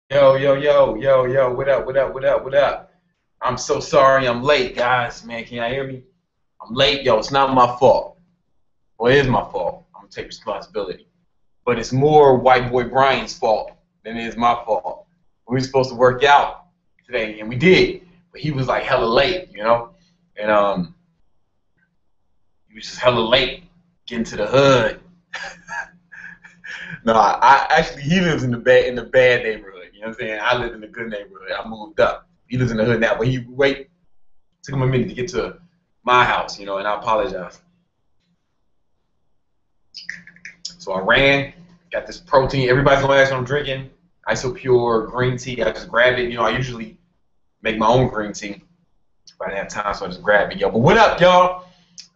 Yo, yo, yo, yo, yo, what up, what up, what up, what up? I'm so sorry I'm late, guys. Man, can y'all hear me? I'm late, yo. It's not my fault. Well, it is my fault. I'm gonna take responsibility. But it's more white boy Brian's fault than it is my fault. We were supposed to work out today, and we did, but he was like hella late, And he was just hella late getting to the hood. No, I actually he lives in the bad neighborhood. You know what I'm saying? I live in the good neighborhood. I moved up. He lives in the hood now, but he wait took him a minute to get to my house, and I apologize. So I ran, got this protein. Everybody's gonna ask what I'm drinking. Isopure green tea. I just grabbed it. I usually make my own green tea, but I didn't have time, so I just grabbed it, yo. But what up, y'all?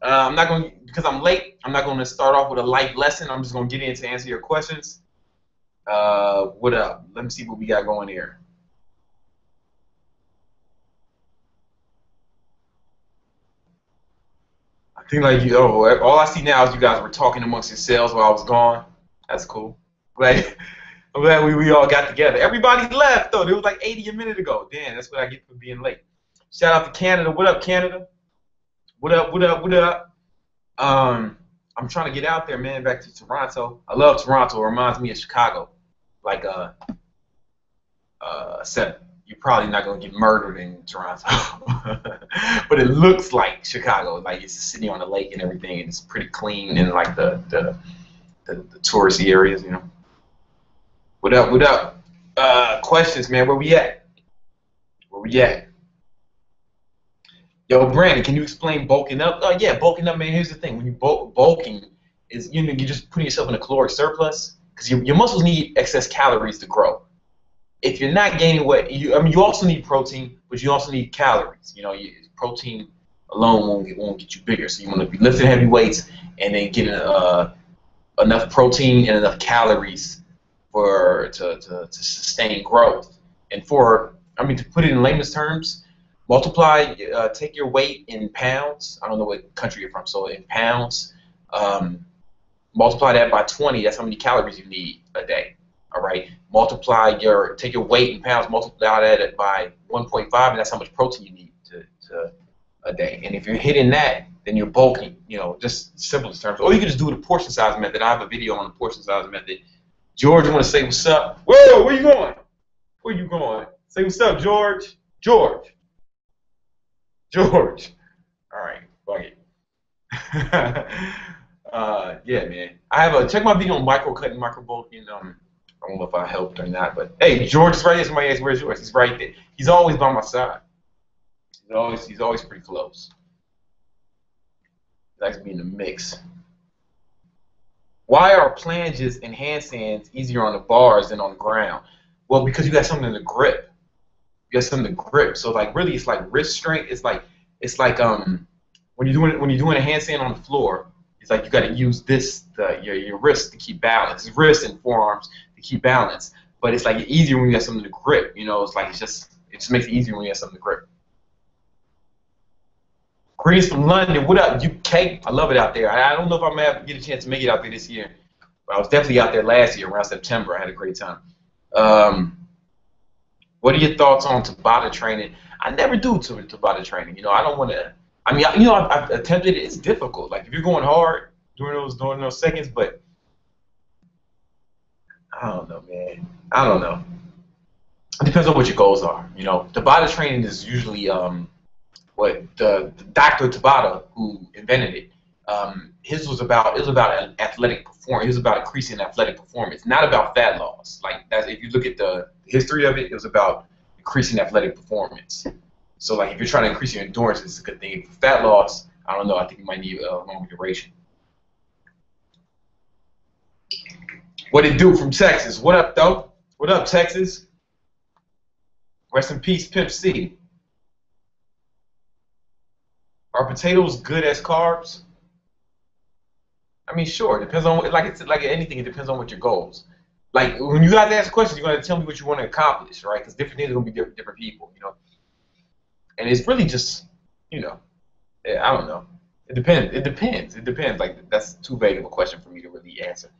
I'm not going to, because I'm late, I'm not going to start off with a life lesson. I'm just going to get in to answer your questions. What up? Let me see what we got going here. I think like all I see now is you guys were talking amongst yourselves while I was gone. That's cool. Glad, I'm glad we all got together. Everybody left though. There was like 80 a minute ago. Damn, that's what I get for being late. Shout out to Canada. What up, Canada? What up? What up? What up? I'm trying to get out there, man. Back to Toronto. I love Toronto. It reminds me of Chicago. Like except you're probably not gonna get murdered in Toronto, but it looks like Chicago. Like it's a city on the lake and everything, and it's pretty clean and like the touristy areas. What up? What up? Questions, man. Where we at? Where we at? Yo, Brandon, can you explain bulking up? Oh yeah, bulking up, man. Here's the thing: when you bulking, is you're just putting yourself in a caloric surplus because your muscles need excess calories to grow. If you're not gaining weight, you also need protein, but you also need calories. Protein alone won't get you bigger. So you want to be lifting heavy weights and then getting enough protein and enough calories to sustain growth. And to put it in layman's terms, take your weight in pounds. I don't know what country you're from, so in pounds, multiply that by 20. That's how many calories you need a day. All right. Take your weight in pounds, multiply that by 1.5, and that's how much protein you need to a day. And if you're hitting that, then you're bulking. Just simplest terms. Or you can just do the portion size method. I have a video on the portion size method. George, you want to say what's up? Whoa, where you going? Where you going? Say what's up, George. George. George. All right, fuck it. Yeah, man. Check my video on micro cutting, micro bulking. I don't know if I helped or not, but hey, George is right here. Somebody asked, "Where's yours?" He's right there. He's always by my side. He's always pretty close. He likes to be in the mix. Why are planges and handstands easier on the bars than on the ground? Well, because you got something to grip. You got something to grip. So like really, it's like wrist strength. It's like when you're doing a handstand on the floor. It's like you got to use your wrist to keep balance, wrist and forearms to keep balance. But it's like easier when you have something to grip. It's like it just makes it easier when you have something to grip. Greetings from London. What up, UK? I love it out there. I don't know if I'm gonna get a chance to make it out there this year, but I was definitely out there last year around September. I had a great time. Um, what are your thoughts on Tabata training? I never do Tabata training. I don't want to. I mean, I've attempted it. It's difficult. Like if you're going hard during those seconds, but I don't know, man. I don't know. It depends on what your goals are. Tabata training is usually what the Dr. Tabata who invented it. It was about an athletic performance. It was about increasing athletic performance, not about fat loss. Like that's if you look at the history of it, it was about increasing athletic performance. So like if you're trying to increase your endurance, it's a good thing. For fat loss, I don't know. I think you might need a longer duration. What it do from Texas? What up, though? What up, Texas? Rest in peace, Pimp C. Are potatoes good as carbs? I mean, sure. It depends on it's like anything. It depends on what your goals. Like when you guys ask questions, you're gonna tell me what you want to accomplish, right? Because different things are gonna be different people. And it's really just, you know, I don't know. It depends. It depends. It depends. Like that's too vague of a question for me to really answer.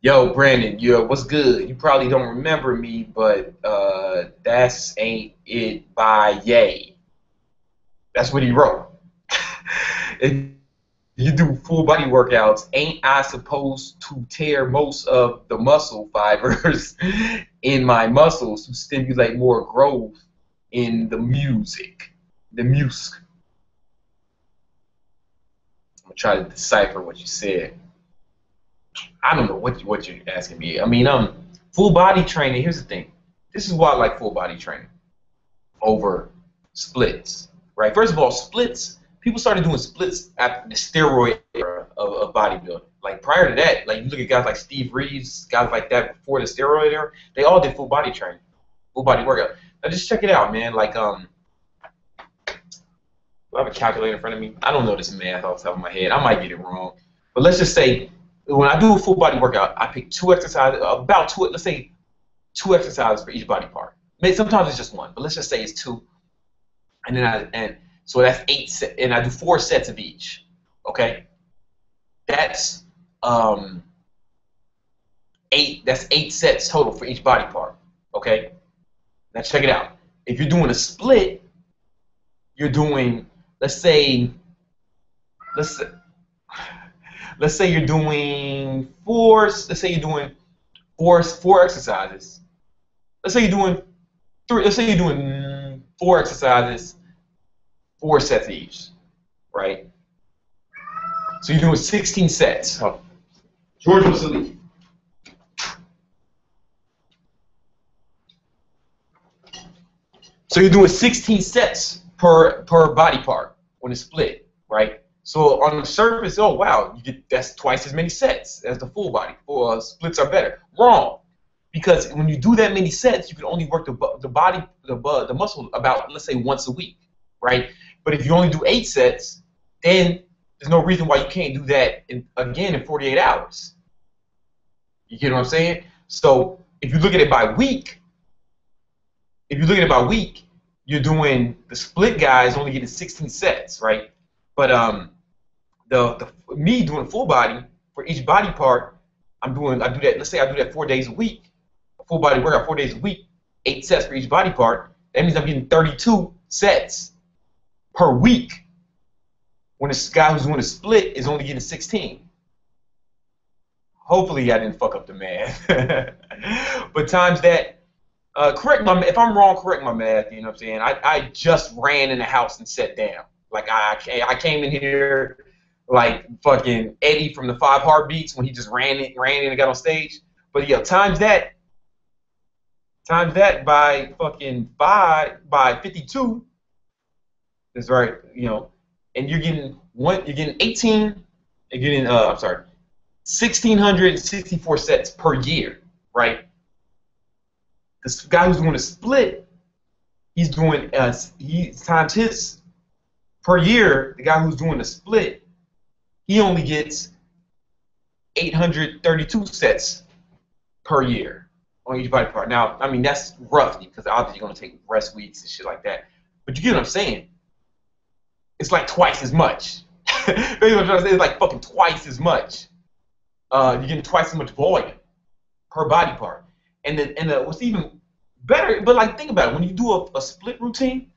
Yo, Brandon, yo, what's good? You probably don't remember me, but that's Ain't It by Ye. That's what he wrote. If you do full body workouts, ain't I supposed to tear most of the muscle fibers in my muscles to stimulate more growth in the music? The music. I'm gonna try to decipher what you said. I don't know what you're asking me. I mean, full body training. Here's the thing. This is why I like full body training over splits, right? First of all, splits. People started doing splits after the steroid era of bodybuilding. Like prior to that, like you look at guys like Steve Reeves, guys like that before the steroid era, they all did full body training, full body workout. Now just check it out, man. Like do I have a calculator in front of me? I don't know this math off the top of my head. I might get it wrong, but let's just say when I do a full body workout, I pick two exercises, about two, let's say two exercises for each body part. Maybe sometimes it's just one, but let's just say it's two, and then so that's 8 and I do 4 sets of each. Okay, that's eight. That's 8 sets total for each body part. Okay, now check it out. If you're doing a split, you're doing let's say you're doing four. Let's say you're doing four exercises. Let's say you're doing three. Let's say you're doing 4 exercises, 4 sets each, right? So you're doing 16 sets. Oh, George was asleep. So you're doing 16 sets per body part on a split, right? So on the surface, oh wow, that's twice as many sets as the full body. Splits are better. Wrong, because when you do that many sets, you can only work the muscle about, let's say, once a week, right? But if you only do 8 sets, then there's no reason why you can't do that again in 48 hours. You get what I'm saying? So if you look at it by week, you're doing the split guys only getting 16 sets, right? But me doing full body for each body part, I do that. Let's say I do that 4 days a week, a full body workout 4 days a week, 8 sets for each body part. That means I'm getting 32 sets per week. When this guy who's doing a split is only getting 16. Hopefully I didn't fuck up the math. But times that. If I'm wrong, correct my math. You know what I'm saying? I just ran in the house and sat down. Like I came in here like fucking Eddie from the 5 Heartbeats when he just ran in and got on stage. But yeah, times that by fucking by 52. That's right. You know, and you're getting 18. You're getting 1,664 sets per year, right? This guy who's doing a split, he's doing he times his per year. The guy who's doing a split, he only gets 832 sets per year on each body part. Now, I mean that's roughly because obviously you're gonna take rest weeks and shit like that. But you get what I'm saying? It's like twice as much. Basically, what I'm trying to say is like fucking twice as much. You're getting twice as much volume per body part. And what's even better, but like think about it, when you do a split routine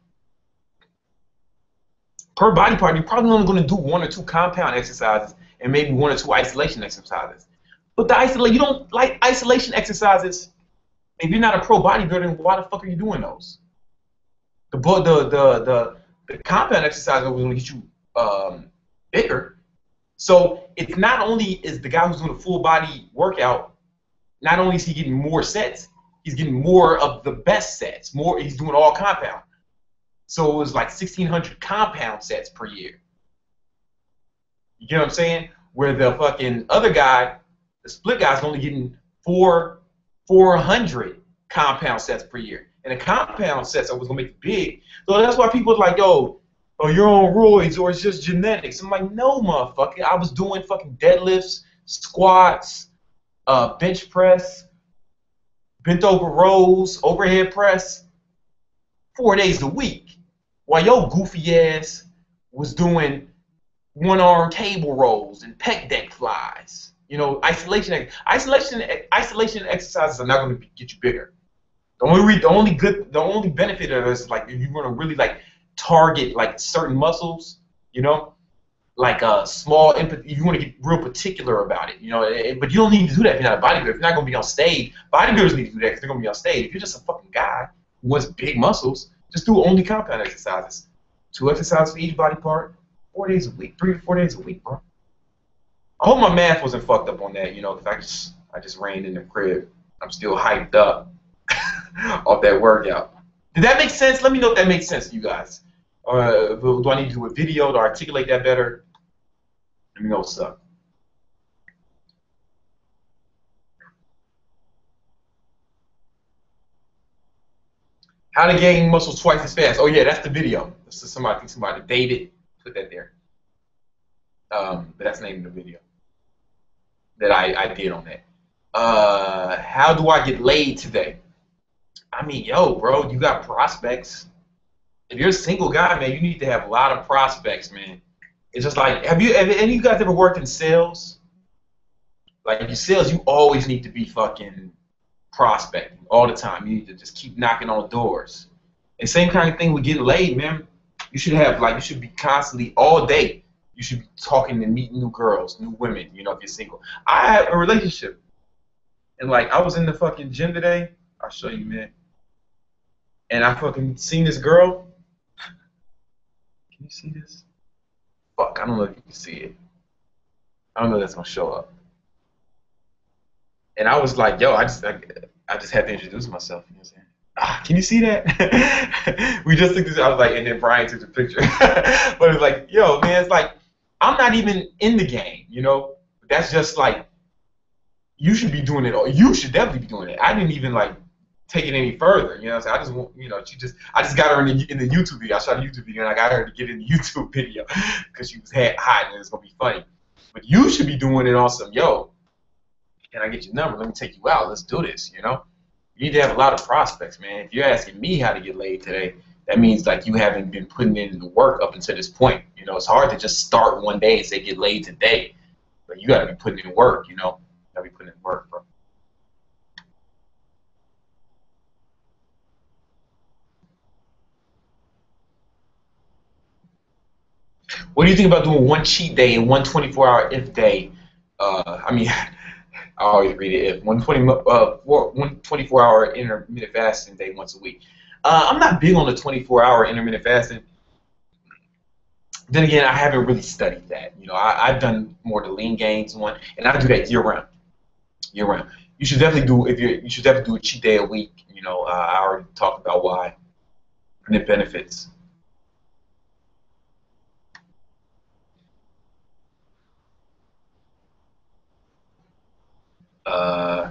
per body part, you're probably only going to do 1 or 2 compound exercises and maybe 1 or 2 isolation exercises. But you don't like isolation exercises. If you're not a pro bodybuilder, why the fuck are you doing those? The compound exercises are going to get you bigger. So it's not only is the guy who's doing a full body workout. Not only is he getting more sets, he's getting more of the best sets. He's doing all compound. So it was like 1,600 compound sets per year. You get what I'm saying? Where the fucking other guy, the split guy's only getting 400 compound sets per year. And the compound sets are what's gonna make it big. So that's why people are like, yo, oh, you're on roids or it's just genetics. I'm like, no, motherfucker. I was doing fucking deadlifts, squats, bench press, bent over rows, overhead press, 4 days a week, while your goofy ass was doing 1-arm cable rolls and pec deck flies. You know, isolation exercises are not going to get you bigger. The only benefit of this is like if you want to really like target like certain muscles, you know, like small empathy. You want to get real particular about it, you know. But you don't need to do that if you're not a bodybuilder. If you're not going to be on stage, bodybuilders need to do that because they're going to be on stage. If you're just a fucking guy who wants big muscles, just do only compound exercises. 2 exercises for each body part, 4 days a week, 3 to 4 days a week, bro. I hope my math wasn't fucked up on that, you know, because I just ran in the crib. I'm still hyped up off that workout. Did that make sense? Let me know if that makes sense to you guys. Do I need to do a video to articulate that better? Let me know what's up. How to gain muscles twice as fast. Oh yeah, that's the video. This is somebody, David, put that there. But that's the name of the video that I did on that. How do I get laid today? I mean, yo, bro, you got prospects. If you're a single guy, man, you need to have a lot of prospects, man. It's just like, have any of you guys ever worked in sales? Like, in sales, you always need to be fucking prospecting all the time. You need to just keep knocking on doors. And same kind of thing with getting laid, man. You should have, like, you should be constantly, all day, you should be talking and meeting new girls, new women, you know, if you're single. I have a relationship. And, like, I was in the fucking gym today. I'll show you, man. And I fucking seen this girl. Can you see this? Fuck, I don't know if you can see it. I don't know if that's gonna show up. And I was like, yo, I just had to introduce myself. You know what I'm saying? Can you see that? We just took this. I was like, and then Brian took the picture. But it's like, yo, man, it's like I'm not even in the game, you know. That's just like you should be doing it. Or you should definitely be doing it. I didn't even like take it any further. You know what I'm saying? I just want, you know, I just got her in the YouTube video. I shot a YouTube video and I got her to get in the YouTube video because she was hot and it's gonna be funny. But you should be doing it on some, yo, can I get your number? Let me take you out. Let's do this, you know? You need to have a lot of prospects, man. If you're asking me how to get laid today, that means like you haven't been putting in the work up until this point. You know, it's hard to just start one day and say get laid today. But you gotta be putting in work, you know? You gotta be putting in work, bro. What do you think about doing one cheat day and one 24-hour if day? I mean, I always read it if. One 24-hour intermittent fasting day once a week. I'm not big on the 24-hour intermittent fasting. Then again, I haven't really studied that. You know, I've done more the lean gains one, and I do that year round. Year round. You should definitely do you should definitely do a cheat day a week. You know, I already talked about why and it benefits. Uh,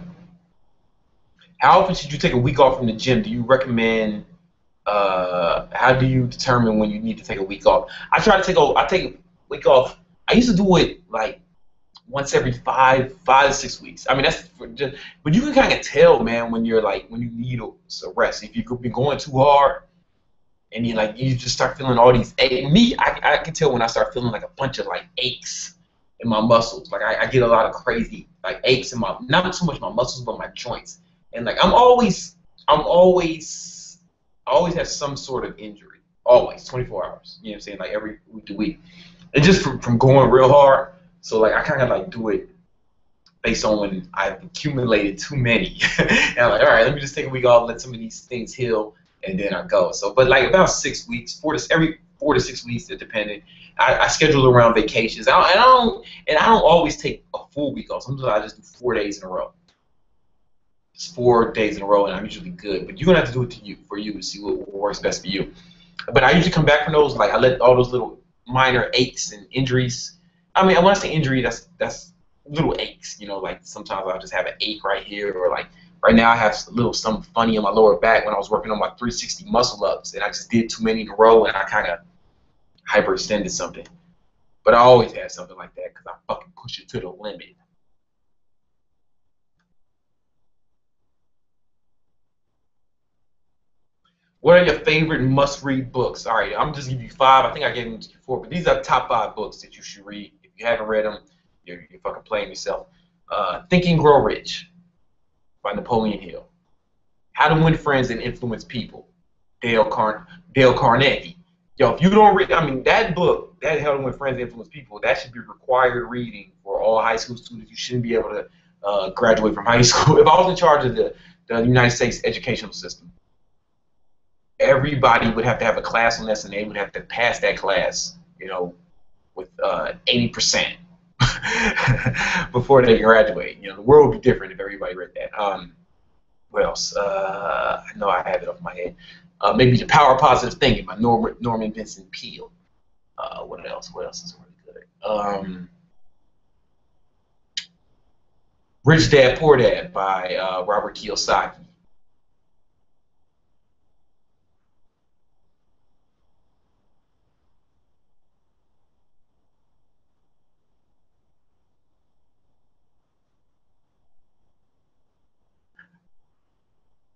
how often should you take a week off from the gym? Do you recommend? How do you determine when you need to take a week off? I take a week off. I used to do it like once every 5 to 6 weeks. I mean that's but you can kind of tell, man, when you're like when you need a rest. If you've been going too hard and you just start feeling all these aches. I can tell when I start feeling like a bunch of like aches in my muscles. Like I get a lot of crazy like aches in my not so much my muscles but my joints. And like I always have some sort of injury. Always, 24 hours. You know what I'm saying? Like every week to week. And just from going real hard. So like I kind of like do it based on when I've accumulated too many. And I'm like, all right, let me just take a week off, let some of these things heal, and then I go. So, but like about 6 weeks, every 4 to 6 weeks, depending. I schedule around vacations. I don't always take a full week off. Sometimes I just do 4 days in a row. Just 4 days in a row, and I'm usually good. But you're gonna have to do it for you to see what works best for you. But I usually come back from those. Like I let all those little minor aches and injuries. I mean, when I say injury, that's little aches. You know, like sometimes I'll just have an ache right here, or like right now I have something funny in my lower back when I was working on my 360 muscle ups, and I just did too many in a row, and I kind of hyperextended something. But I always have something like that because I fucking push it to the limit. What are your favorite must-read books? All right, I'm just giving you 5. I think I gave them to you 4, but these are top 5 books that you should read. If you haven't read them, you're fucking playing yourself. Think and Grow Rich by Napoleon Hill. How to Win Friends and Influence People, Dale Carnegie. Yo, if you don't read, I mean, that book, that How to Win Friends and Influence People, that should be required reading for all high school students. You shouldn't be able to graduate from high school. If I was in charge of the United States educational system, everybody would have to have a class on this, and they would have to pass that class, you know, with 80% before they graduate. You know, the world would be different if everybody read that. What else? I know I have it off my head. Maybe The Power of Positive Thinking by Norman Vincent Peale. What else? What else is really good? Rich Dad Poor Dad by Robert Kiyosaki.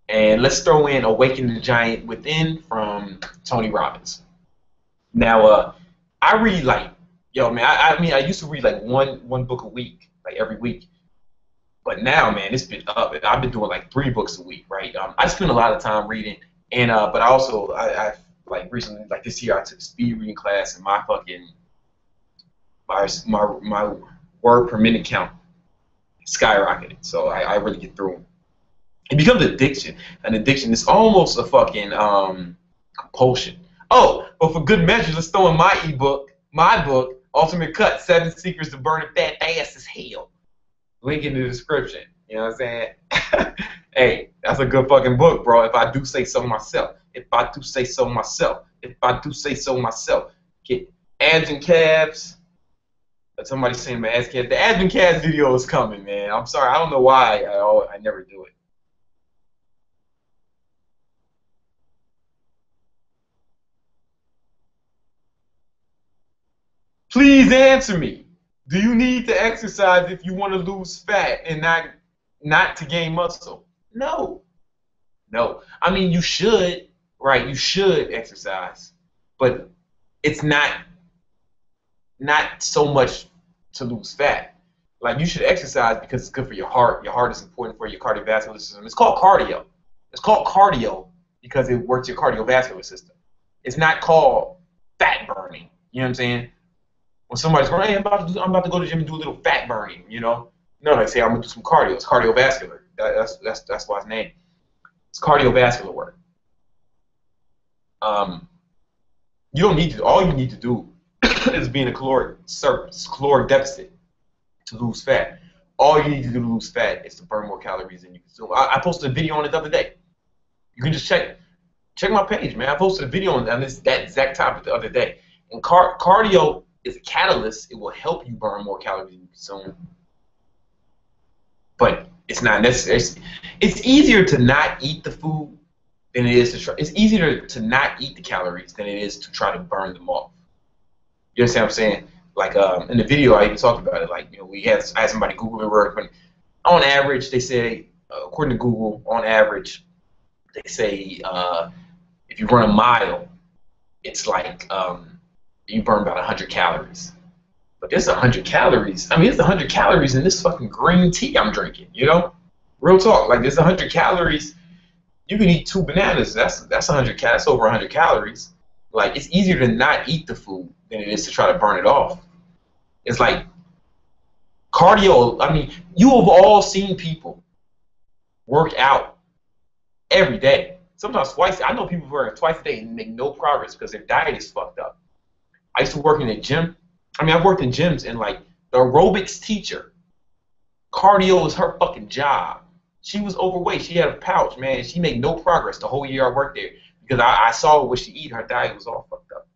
And let's throw in Awaken the Giant Within from Tony Robbins. Now, I read like, yo, man, I mean, I used to read like one book a week, like every week. But now, man, it's been up. I've been doing like 3 books a week, right? I spend a lot of time reading, and but also I've like recently, like this year, I took a speed reading class, and my fucking my word per minute count skyrocketed. So I really get through them. It becomes an addiction. An addiction is almost a fucking compulsion. Oh, but for good measure, let's throw in my ebook, my book, Ultimate Cut: 7 Secrets to Burning Fat Fast as Hell. Link in the description. You know what I'm saying? Hey, that's a good fucking book, bro. If I do say so myself. If I do say so myself. If I do say so myself. Get abs and calves. Somebody's saying my ass calves. The abs and calves video is coming, man. I'm sorry. I don't know why I never do it. Please answer me. Do you need to exercise if you want to lose fat and not to gain muscle? No. No. I mean, you should, right? You should exercise, but it's not so much to lose fat. Like, you should exercise because it's good for your heart. Your heart is important for your cardiovascular system. It's called cardio. It's called cardio because it works your cardiovascular system. It's not called fat burning. You know what I'm saying? When somebody's going, hey, I'm about to go to the gym and do a little fat burning, you know? No, they say I'm gonna do some cardio. It's cardiovascular. That's why it's named. It's cardiovascular work. You don't need to. All you need to do is be in a caloric deficit to lose fat. All you need to do to lose fat is to burn more calories than you consume. I posted a video on it the other day. You can just check my page, man. I posted a video on that exact topic the other day. And cardio is a catalyst. It will help you burn more calories than you consume. But it's not necessary. It's easier to not eat the food than it is to try. It's easier to not eat the calories than it is to try to burn them off. You understand what I'm saying? Like in the video, I even talked about it. Like, you know, I had somebody Google the word. But on average, they say, according to Google, on average, they say if you run a mile, it's like you burn about 100 calories. But there's 100 calories. I mean, there's 100 calories in this fucking green tea I'm drinking, you know? Real talk. Like, there's 100 calories. You can eat 2 bananas. That's 100 that's over 100 calories. Like, it's easier to not eat the food than it is to try to burn it off. It's like cardio. I mean, you have all seen people work out every day. Sometimes twice. I know people who work twice a day and make no progress because their diet is fucked up. I used to work in a gym. I mean, I've worked in gyms, and like the aerobics teacher, cardio was her fucking job. She was overweight. She had a pouch, man. She made no progress the whole year I worked there because I saw what she eat. Her diet was all fucked up.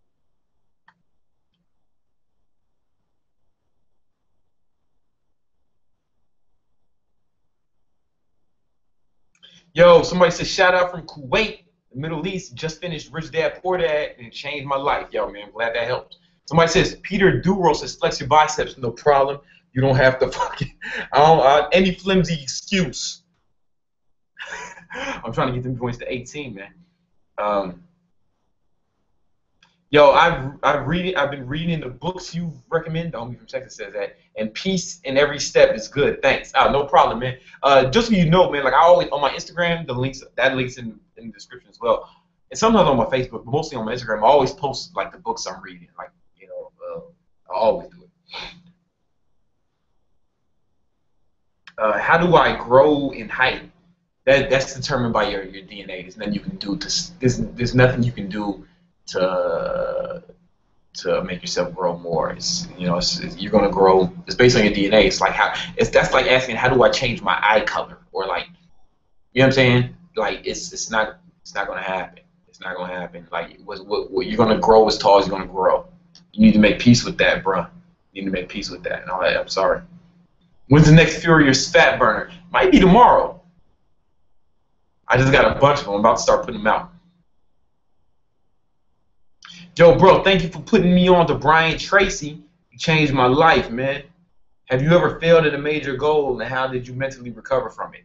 Yo, somebody said shout out from Kuwait, the Middle East. Just finished Rich Dad Poor Dad and it changed my life. Yo, man, I'm glad that helped. Somebody says Peter Duro says flex your biceps, no problem. You don't have to fucking any flimsy excuse. I'm trying to get them points to 18, man. Yo, I've been reading the books you recommend. The homie from Texas says that, and peace in every step is good. Thanks. No problem, man. Just so you know, man, like I always on my Instagram, the links in the description as well, and sometimes on my Facebook, but mostly on my Instagram. I always post like the books I'm reading, like I always do it. How do I grow in height? That's determined by your DNA. There's nothing you can do there's nothing you can do to make yourself grow more. You're gonna grow. It's based on your DNA. It's like that's like asking how do I change my eye color or like you know what I'm saying? Like it's not gonna happen. It's not gonna happen. Like what you're gonna grow as tall as you're gonna grow. You need to make peace with that, bro. You need to make peace with that. And all that. I'm sorry. When's the next Furious Fat Burner? Might be tomorrow. I just got a bunch of them. I'm about to start putting them out. Yo, bro, thank you for putting me on to Brian Tracy. You changed my life, man. Have you ever failed at a major goal, and how did you mentally recover from it?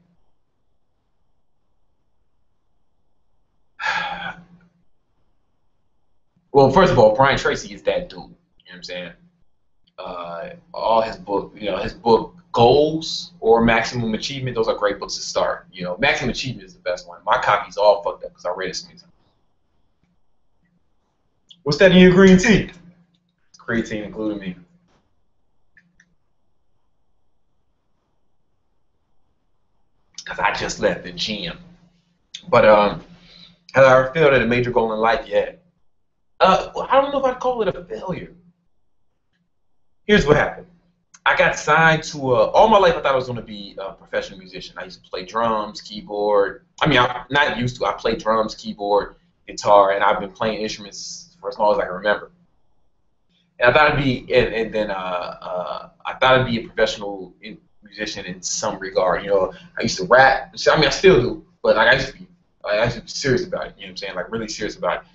Well, first of all, Brian Tracy is that dude. You know what I'm saying? All his book, his book Goals or Maximum Achievement, those are great books to start. Maximum Achievement is the best one. My copy's all fucked up because I read it so many times. What's that in your green tea? Creatine and glutamine. Because I just left the gym. But have I ever failed at a major goal in life yet? Well, I don't know if I'd call it a failure. Here's what happened. I got signed to all my life. I thought I was going to be a professional musician. I used to play drums, keyboard. I mean, I'm not used to. I play drums, keyboard, guitar, and I've been playing instruments for as long as I can remember. And I thought I'd be, and then I thought I'd be a professional musician in some regard. I used to rap. I mean, I still do, but like I used to be serious about it. You know what I'm saying? Like really serious about it.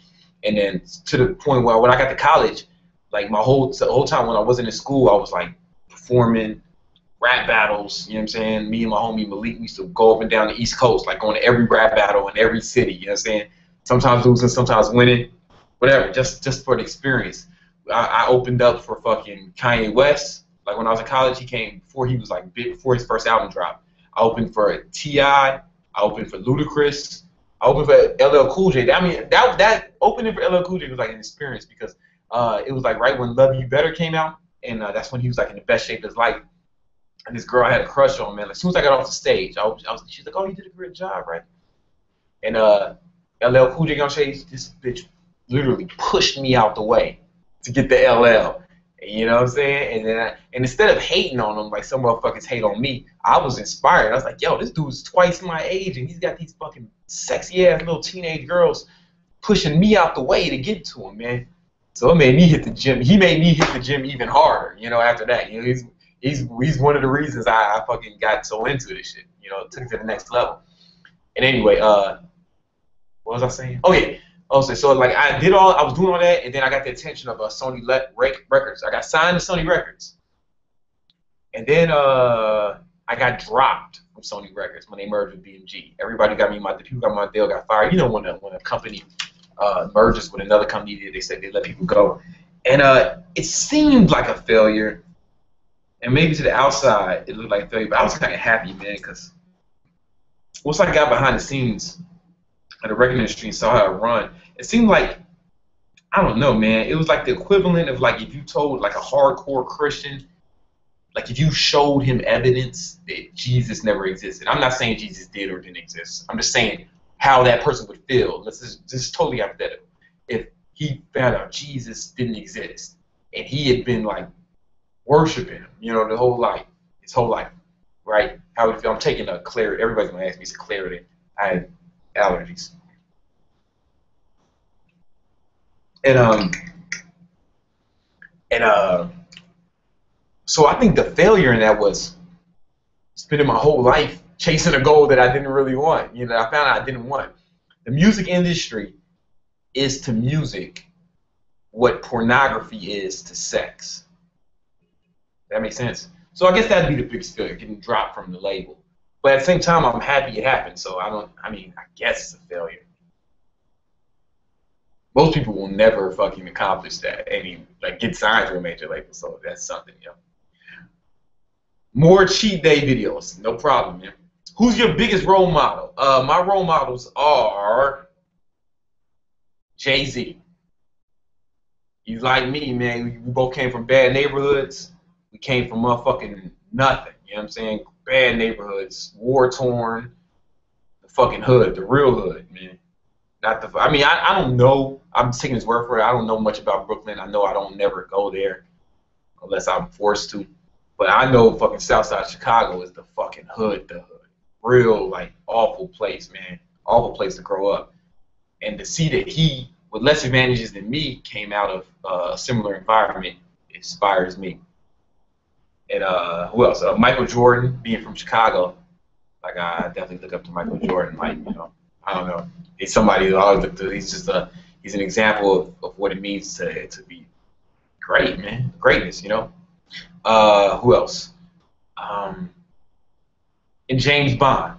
And then to the point where when I got to college, like the whole time when I wasn't in school, I was like performing rap battles. You know what I'm saying? Me and my homie Malik, we used to go up and down the East Coast, like going to every rap battle in every city. You know what I'm saying? Sometimes losing, sometimes winning, whatever. Just for the experience. I opened up for fucking Kanye West. Like when I was in college, he came before he was like big, before his first album dropped. I opened for T.I. I opened for Ludacris. I opened for LL Cool J. I mean, that opening for LL Cool J was like an experience because it was like right when Love You Better came out, and that's when he was like in the best shape of his life. And this girl I had a crush on, man. Like, as soon as I got off the stage, she's like, "Oh, you did a great job, right?" And LL Cool J on stage, this bitch literally pushed me out the way to get the LL. You know what I'm saying? And instead of hating on him like some motherfuckers hate on me, I was inspired. I was like, yo, this dude's twice my age, and he's got these fucking sexy ass little teenage girls pushing me out the way to get to him, man. So it made me hit the gym. He made me hit the gym even harder. After that, he's one of the reasons I fucking got so into this shit. Took it to the next level. And anyway, what was I saying? Oh yeah. So like I was doing all that, and then I got the attention of Sony Records. I got signed to Sony Records, and then I got dropped from Sony Records when they merged with BMG. Everybody got me. The people got my deal got fired. When a company merges with another company, they said they let people go, and it seemed like a failure, and maybe to the outside it looked like a failure, but I was kind of happy, man, because once I got behind the scenes at the record industry and saw how it run, it seemed like, I don't know, man, it was like the equivalent of like if you told like a hardcore Christian, like if you showed him evidence that Jesus never existed. I'm not saying Jesus did or didn't exist. I'm just saying how that person would feel. This is totally hypothetical. If he found out Jesus didn't exist and he had been like worshiping him, the whole life, his whole life, right? How would it feel? I'm taking a clarity. Everybody's gonna ask me, it's a clarity. I had allergies. So I think the failure in that was spending my whole life chasing a goal that I didn't really want. I found out I didn't want. The music industry is to music what pornography is to sex. That makes sense? So I guess that'd be the biggest failure, getting dropped from the label. But at the same time, I'm happy it happened. So I guess it's a failure. Most people will never fucking accomplish that. Like get signed to a major label. So that's something, yo. More cheat day videos, no problem, man. Who's your biggest role model? My role models are Jay-Z. He's like me, man. We both came from bad neighborhoods. We came from motherfucking nothing. You know what I'm saying? Bad neighborhoods, war torn, the fucking hood, the real hood, man. Not the. I mean, I don't know. I'm taking his word for it. I don't know much about Brooklyn. I know I don't never go there unless I'm forced to. But I know fucking Southside Chicago is the fucking hood, the hood. Real, like, awful place, man. Awful place to grow up. And to see that he, with less advantages than me, came out of a similar environment inspires me. And who else? Michael Jordan, being from Chicago. Like, I definitely look up to Michael Jordan. Like, you know, I don't know. He's somebody who I always look to. He's just he's an example of what it means to be great, man. Greatness, you know. Who else? And James Bond.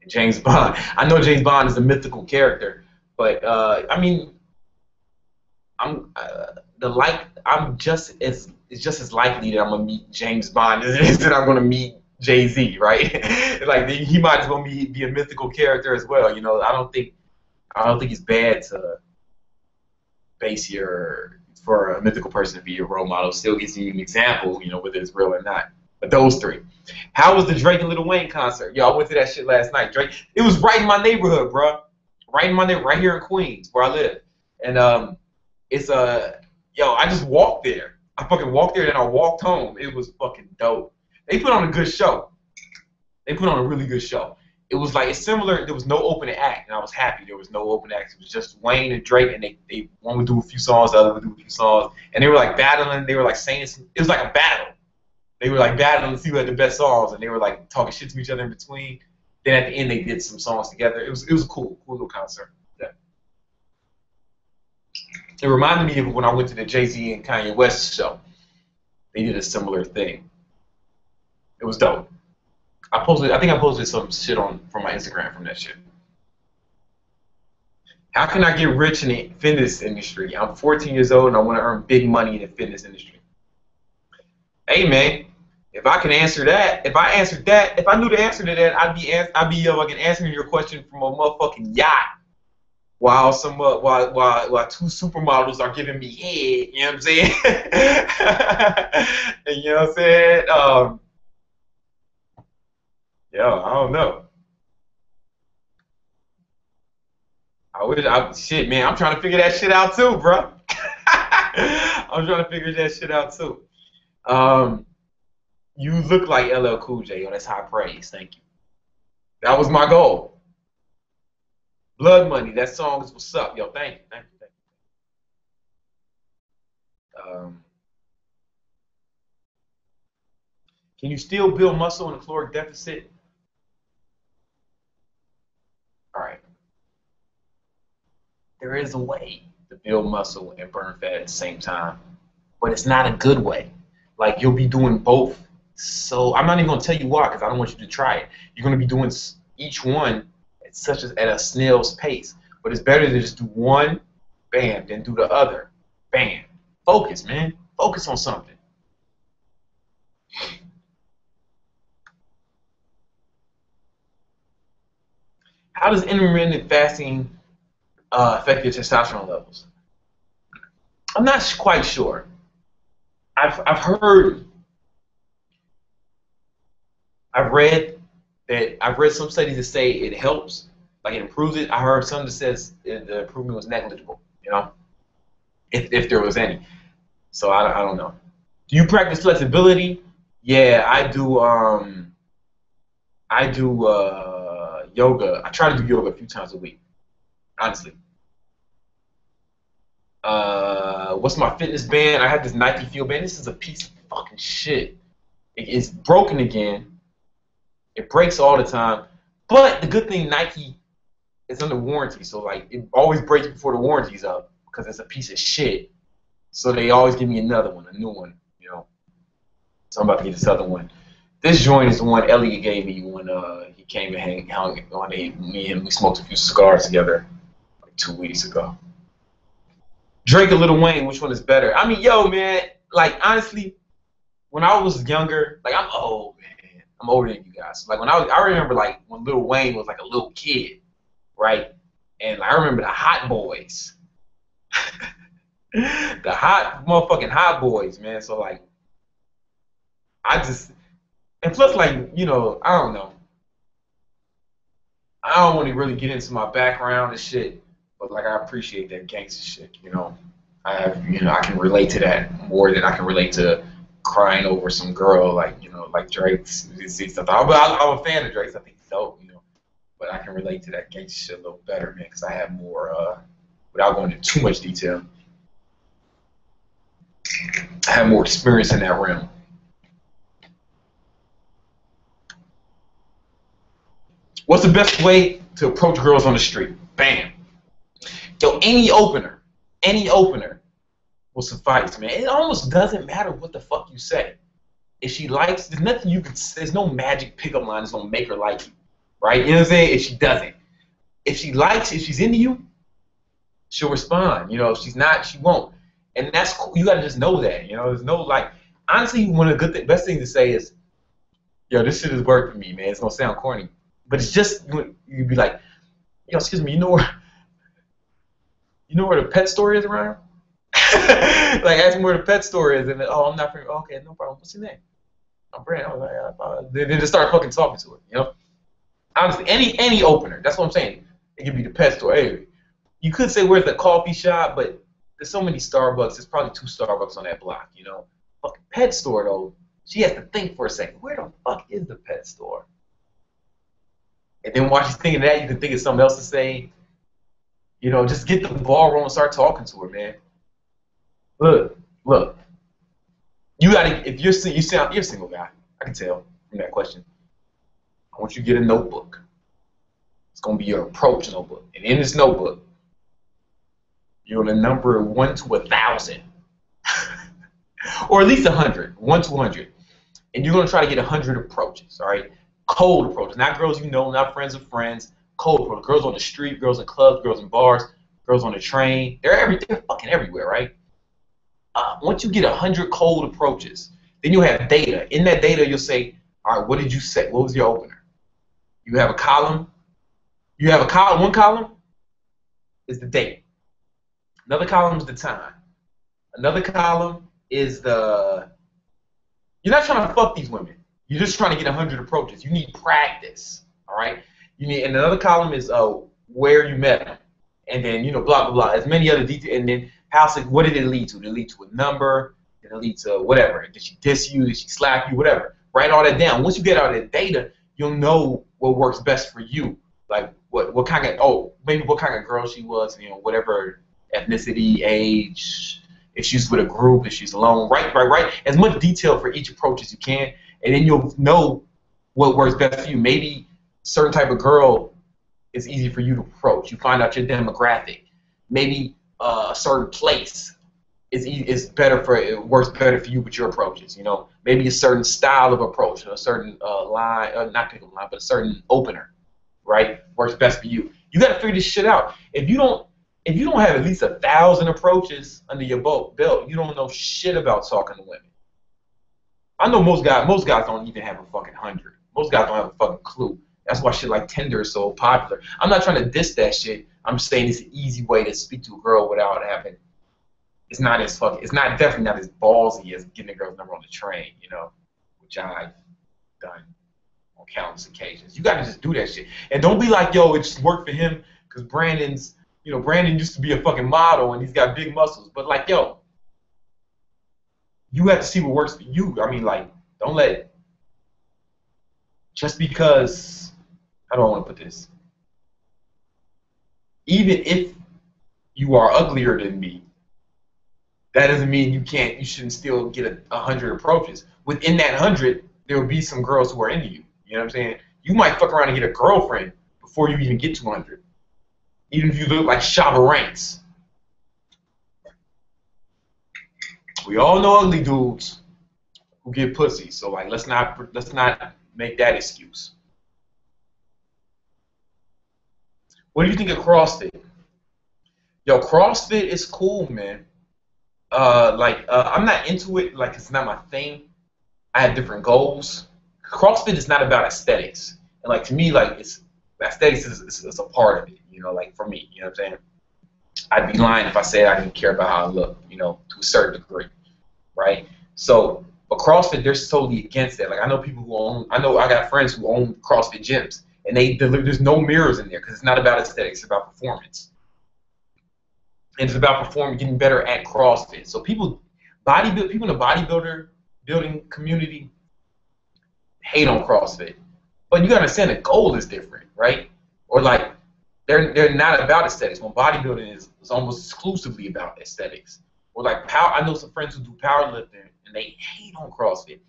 And James Bond. I know James Bond is a mythical character, but I mean, I'm just as it's just as likely that I'm gonna meet James Bond as it is that I'm gonna meet Jay-Z, right? Like he might as well be a mythical character as well. You know, I don't think it's bad to base for a mythical person to be your role model. Still gives you an example, you know, whether it's real or not. But those three. How was the Drake and Lil Wayne concert? Yo, I went to that shit last night. Drake, it was right in my neighborhood, bro. Right in my neighborhood, right here in Queens, where I live. And it's yo, I just walked there. I fucking walked there and I walked home. It was fucking dope. They put on a good show. They put on a really good show. It was like, it's similar, there was no opening act, and I was happy there was no opening act. It was just Wayne and Drake, and they one would do a few songs, the other would do a few songs, and they were like battling, they were like saying, it was like a battle. They were like battling to see who had the best songs, and they were like talking shit to each other in between. Then at the end, they did some songs together. It was a cool little concert. Yeah. It reminded me of when I went to the Jay-Z and Kanye West show. They did a similar thing. It was dope. I think I posted some shit from my Instagram from that shit. How can I get rich in the fitness industry? I'm 14 years old and I want to earn big money in the fitness industry. Hey man, if I can answer that, if I knew the answer to that, I'd be like answering your question from a motherfucking yacht while while two supermodels are giving me head. You know what I'm saying? And you know what I'm saying? Yo, I don't know. Shit, man, I'm trying to figure that shit out too, bro. I'm trying to figure that shit out too. You look like LL Cool J. Yo, that's high praise. Thank you. That was my goal. Blood Money. That song is what's up, yo. Thank you. Can you still build muscle in a caloric deficit? All right. There is a way to build muscle and burn fat at the same time, but it's not a good way. Like, you'll be doing both. So I'm not even gonna tell you why, because I don't want you to try it. You're gonna be doing each one at a snail's pace. But it's better to just do one, bam, then do the other, bam. Focus, man. Focus on something. How does intermittent fasting affect your testosterone levels? I'm not quite sure. I've read some studies that say it helps, like it improves it. I heard some that says the improvement was negligible, you know, if there was any. So I don't know. Do you practice flexibility? Yeah, I do. I do yoga. I try to do yoga a few times a week, honestly. What's my fitness band? I have this Nike Fuel band. This is a piece of fucking shit. It's broken again. It breaks all the time. But the good thing, Nike is under warranty, so like it always breaks before the warranty's up because it's a piece of shit. So they always give me another one, a new one, you know. So I'm about to get this other one. This joint is the one Elliot gave me when he came and hung on me and we smoked a few cigars together like 2 weeks ago. Drake or Lil Wayne, which one is better? I mean, yo, man, like honestly, when I was younger, like I'm old, man. I'm older than you guys. Like I remember like when Lil Wayne was like a little kid, right? And I remember the Hot Boys, the motherfucking Hot Boys, man. So like, I just and plus like I don't know. I don't want to really get into my background and shit, but like I appreciate that gangster shit. I can relate to that more than I can relate to crying over some girl like Drake's stuff. I'm a fan of Drake's. I think he's dope, but I can relate to that gangster shit a little better, man, because I have more. Without going into too much detail, I have more experience in that realm. What's the best way to approach girls on the street? Bam. Yo, any opener will suffice, man. It almost doesn't matter what the fuck you say. If she likes, there's nothing you can say. There's no magic pickup line that's gonna make her like you, right? You know what I'm saying? If she doesn't, if she's into you, she'll respond. If she's not, she won't. And that's cool. You gotta just know that. There's no like. Honestly, one of the best things to say is, yo, this shit has worked for me, man. It's gonna sound corny, but it's just you'd be like, yo, excuse me, you know where the pet store is around? Like, ask me where the pet store is, and then, oh, I'm not from. Okay, no problem. What's your name? I'm Brand. Then just start fucking talking to her. Honestly, any opener. That's what I'm saying. It could be the pet store. Hey, you could say where's the coffee shop, but there's so many Starbucks. There's probably 2 Starbucks on that block. Fucking pet store though. She has to think for a second. Where the fuck is the pet store? And then while she's thinking of that, you can think of something else to say. Just get the ball rolling and start talking to her, man. Look. You gotta, if you're a single guy, I can tell from that question. I want you to get a notebook. It's gonna be your approach notebook. And in this notebook, you're gonna number 1 to 1,000. Or at least 100. 1 to 100. And you're gonna try to get 100 approaches, all right? Cold approaches. Not girls you know, not friends of friends. Cold approaches. Girls on the street, girls in clubs, girls in bars, girls on the train. They're fucking everywhere, right? Once you get 100 cold approaches, then you'll have data. In that data, you'll say, all right, what did you say? What was your opener? You have a column. One column is the date. Another column is the time. Another column is the... You're not trying to fuck these women. You're just trying to get 100 approaches. You need practice, all right? And another column is where you met them. And then, blah, blah, blah. As many other details. And then what did it lead to? Did it lead to a number? Did it lead to whatever? Did she diss you? Did she slap you? Whatever. Write all that down. Once you get all that data, you'll know what works best for you. Like what kind of, maybe what kind of girl she was, whatever ethnicity, age, if she's with a group, if she's alone. Right. As much detail for each approach as you can, and then you'll know what works best for you. Maybe certain type of girl is easy for you to approach. You find out your demographic. Maybe a certain place is better it works better for you with your approaches. Maybe a certain style of approach, a certain line, not pick up line, but a certain opener, right, works best for you. You got to figure this shit out. If you don't have at least 1,000 approaches under your belt, you don't know shit about talking to women. I know most guys don't even have a fucking 100. Most guys don't have a fucking clue. That's why shit like Tinder is so popular. I'm not trying to diss that shit. I'm just saying it's an easy way to speak to a girl without having. It's definitely not as ballsy as getting a girl's number on the train, which I've done on countless occasions. You gotta just do that shit, and don't be like, yo, it just worked for him because Brandon used to be a fucking model and he's got big muscles. But like, yo, you have to see what works for you. I mean, like, don't let just because. How do I want to put this? Even if you are uglier than me, that doesn't mean you shouldn't still get 100 approaches. Within that 100, there will be some girls who are into you. You know what I'm saying? You might fuck around and get a girlfriend before you even get to 100. Even if you look like Shabba Ranks. We all know ugly dudes who get pussy, so like let's not make that excuse. What do you think of CrossFit? Yo, CrossFit is cool, man. I'm not into it. Like, it's not my thing. I have different goals. CrossFit is not about aesthetics, and like to me, like it's aesthetics is a part of it. You know, like for me, you know what I'm saying? I'd be lying if I said I didn't care about how I look. You know, to a certain degree, right? So, but CrossFit, they're totally against that. Like I know people who own. I know I got friends who own CrossFit gyms, and there's no mirrors in there because it's not about aesthetics. It's about performance. And it's about performing, getting better at CrossFit. So people people in the bodybuilder building community hate on CrossFit. But you gotta understand the goal is different, right? Or like they're not about aesthetics. When bodybuilding is almost exclusively about aesthetics. Or like I know some friends who do powerlifting and they hate on CrossFit.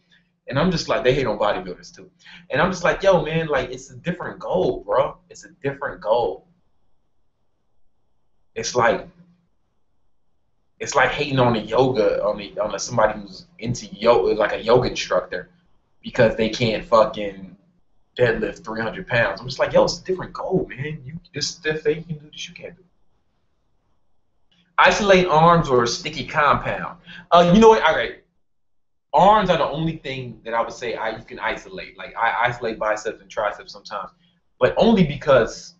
And I'm just like, they hate on bodybuilders too. And I'm just like, yo, man, like it's a different goal, bro. It's a different goal. It's like hating on a yoga on somebody who's into yoga, like a yoga instructor, because they can't fucking deadlift 300 pounds. I'm just like, yo, it's a different goal, man. There's stuff that you can do that you can't do. Isolate arms or a sticky compound. You know what? All right. Arms are the only thing that I would say you can isolate. Like I isolate biceps and triceps sometimes, but only because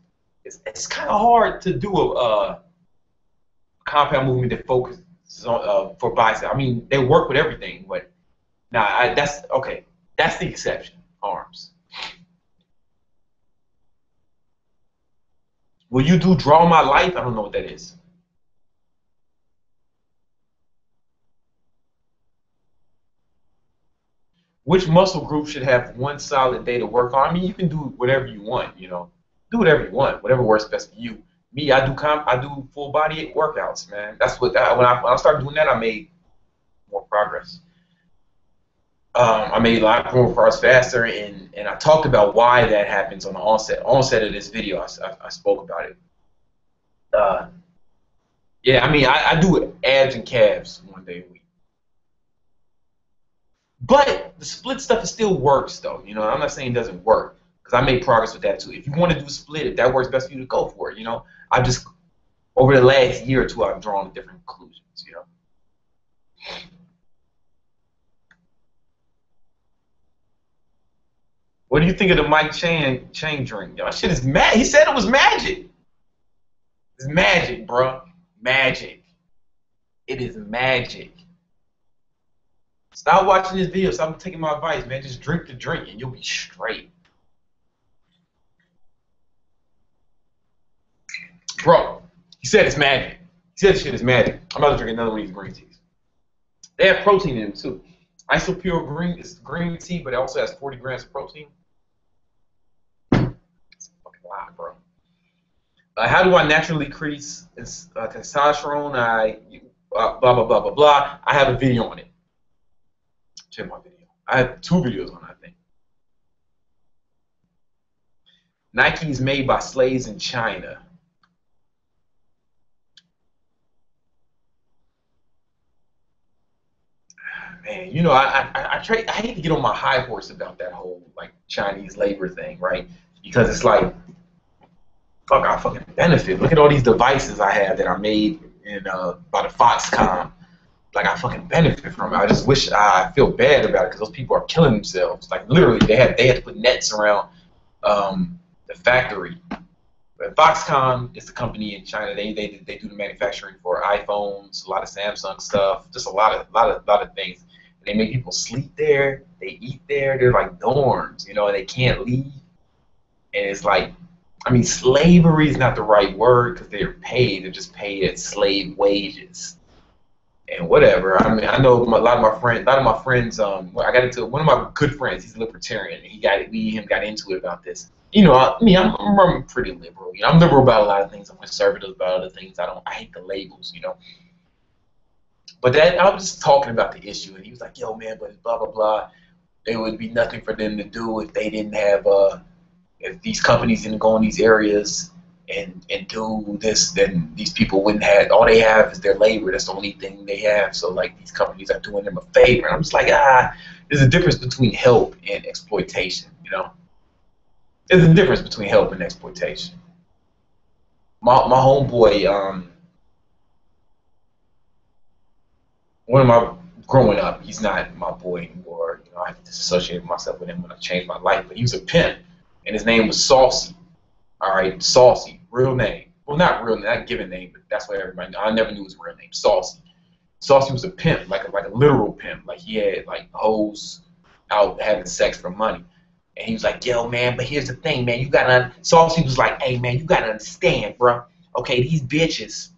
it's kind of hard to do a compound movement that focuses on for bicep. I mean, they work with everything, but that's okay. That's the exception. Arms. Will you do Draw My Life? I don't know what that is. Which muscle group should have one solid day to work on? I mean, you can do whatever you want, you know. Do whatever you want, whatever works best for you. Me, I do full body workouts, man. That's what when I started doing that, I made more progress. I made a lot more progress faster, and I talked about why that happens on the onset of this video. I spoke about it. Uh, yeah, I mean, I do abs and calves one day a week. But the split stuff it still works though. You know, I'm not saying it doesn't work because I made progress with that too. If you want to do split, if that works best for you to go for it. You know, I just over the last year or two I've drawn different conclusions. You know. What do you think of the Mike Chang drink? Yo, that shit is mad. He said it was magic. It's magic, bro. Magic. It is magic. Stop watching this video. Stop taking my advice, man. Just drink the drink and you'll be straight. Bro, he said it's magic. He said this shit is magic. I'm about to drink another one of these green teas. They have protein in them too. Isopure green is green tea, but it also has 40 grams of protein. It's a fucking lot, bro. How do I naturally increase testosterone? Blah, blah, blah, blah, blah. I have a video on it. Check my video. I have 2 videos on it, I think. Nike is made by slaves in China. Man, you know, I hate to get on my high horse about that whole like Chinese labor thing, right? Because it's like, fuck, I fucking benefit. Look at all these devices I have that are made in by the Foxconn. Like I fucking benefit from it. I just wish I feel bad about it because those people are killing themselves. Like literally, they had to put nets around the factory. But Foxconn is the company in China. They do the manufacturing for iPhones, a lot of Samsung stuff, just a lot of things. And they make people sleep there. They eat there. They're like dorms, you know, and they can't leave. And it's like, I mean, slavery is not the right word because they're paid. They're just paid at slave wages. And whatever. I mean, I know a lot of my friends. I got into one of my good friends. He's a libertarian, and me and him got into it about this. You know, I'm pretty liberal. You know, I'm liberal about a lot of things. I'm conservative about other things. I hate the labels. You know. But I was just talking about the issue, and he was like, "Yo, man, but it's blah blah blah. There would be nothing for them to do if they didn't have if these companies didn't go in these areas." And do this, then these people wouldn't have, all they have is their labor. That's the only thing they have. So like these companies are doing them a favor. And I'm just like, there's a difference between help and exploitation, you know? There's a difference between help and exploitation. My homeboy, one of my growing up, he's not my boy anymore. You know, I disassociated myself with him when I changed my life. But he was a pimp, and his name was Saucy. All right, Saucy, real name. Well, not real, not given name, but that's what everybody knew. I never knew his real name, Saucy. Saucy was a pimp, like a literal pimp. Like he had like hoes out having sex for money. And he was like, yo, man, but here's the thing, man. You gotta. Saucy was like, hey, man, you gotta understand, bro. Okay, these bitches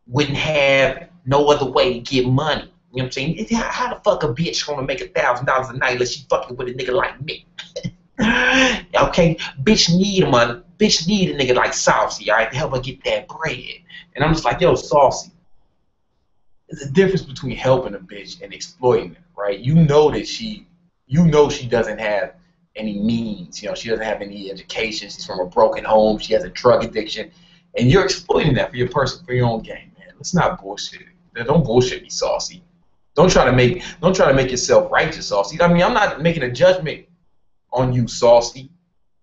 wouldn't have no other way to get money. You know what I'm saying? How the fuck a bitch gonna make $1,000 a night unless she fucking with a nigga like me? Okay, bitch need a money. Bitch need a nigga like Saucy, all right, to help her get that bread. And I'm just like, yo, Saucy, there's a difference between helping a bitch and exploiting her, right? You know she doesn't have any means. You know, she doesn't have any education. She's from a broken home. She has a drug addiction, and you're exploiting that for your own gain, man. Let's not bullshit it. Don't bullshit me, Saucy. Don't try to make yourself righteous, Saucy. I mean, I'm not making a judgment on you, Saucy.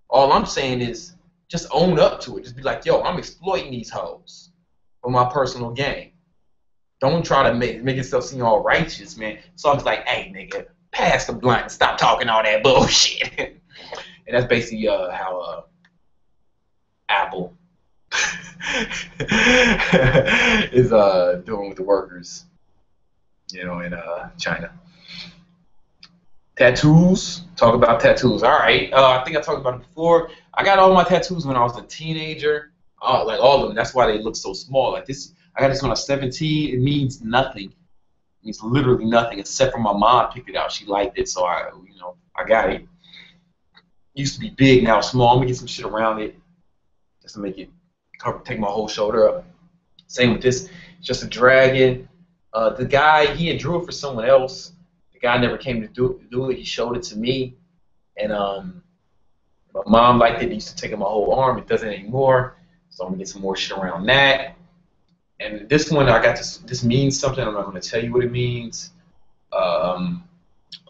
All I'm saying is just own up to it. Just be like, yo, I'm exploiting these hoes for my personal gain. Don't try to make yourself seem all righteous, man. So I was like, hey, nigga, pass the blunt and stop talking all that bullshit. And that's basically how Apple is doing with the workers, you know, in China. Tattoos. Talk about tattoos. All right. I think I talked about it before. I got all my tattoos when I was a teenager. Like all of them. That's why they look so small. Like this, I got this when I was 17. It means nothing. It means literally nothing except for my mom picked it out. She liked it, so I got it. It used to be big, now it's small. I'm gonna get some shit around it just to make it take my whole shoulder up. Same with this. It's just a dragon. The guy, he had drew it for someone else. The guy never came to do it. He showed it to me, and my mom liked it. It used to take up my whole arm. It doesn't anymore. So I'm gonna get some more shit around that. And this one, I got this means something. I'm not gonna tell you what it means, but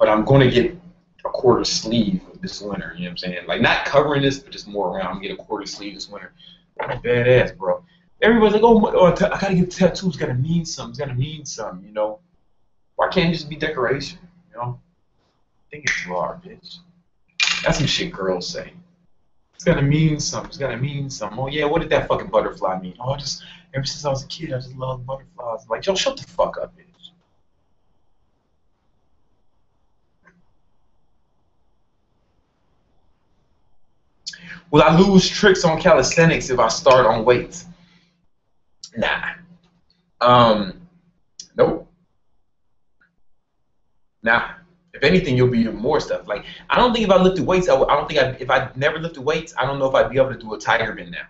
I'm gonna get a quarter sleeve this winter. You know what I'm saying? Like not covering this, but just more around. I'm gonna get a quarter sleeve this winter. That's badass, bro. Everybody's like, oh, I gotta get tattoos. It's gotta mean something. It's gotta mean something. You know? Why can't it just be decoration? You know? I think it's raw, bitch. That's some shit girls say. It's gotta mean something. It's gotta mean something. Oh yeah, what did that fucking butterfly mean? Oh, just ever since I was a kid, I just loved butterflies. Like, yo, shut the fuck up, bitch. Will I lose tricks on calisthenics if I start on weights? Nah. Nope. Nah. If anything, you'll be doing more stuff. Like, I don't think if I lifted weights, if I never lifted weights, I don't know if I'd be able to do a tiger bend now.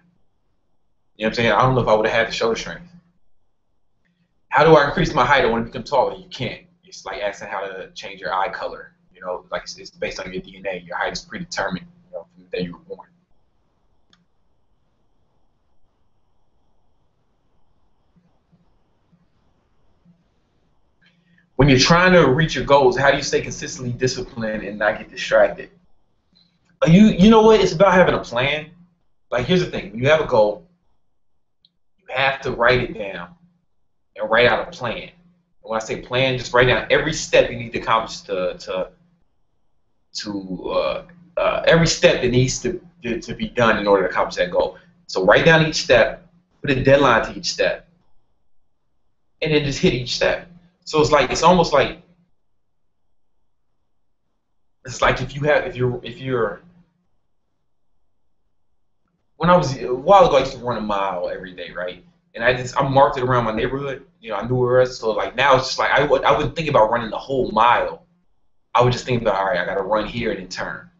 You know what I'm saying? I don't know if I would have had the shoulder strength. How do I increase my height? I want to become taller. You can't. It's like asking how to change your eye color. You know, like it's based on your DNA. Your height is predetermined, you know, from the day you were born. When you're trying to reach your goals, how do you stay consistently disciplined and not get distracted? You know what? It's about having a plan. Like, here's the thing. When you have a goal, you have to write it down and write out a plan. And when I say plan, just write down every step you need to accomplish every step that needs to be done in order to accomplish that goal. So write down each step, put a deadline to each step, and then just hit each step. So it's almost like if you're when I was a while ago I used to run a mile every day, right? And I marked it around my neighborhood. You know, I knew where it was. So like now it's just like I wouldn't think about running the whole mile. I would just think about, all right, I gotta run here and then turn.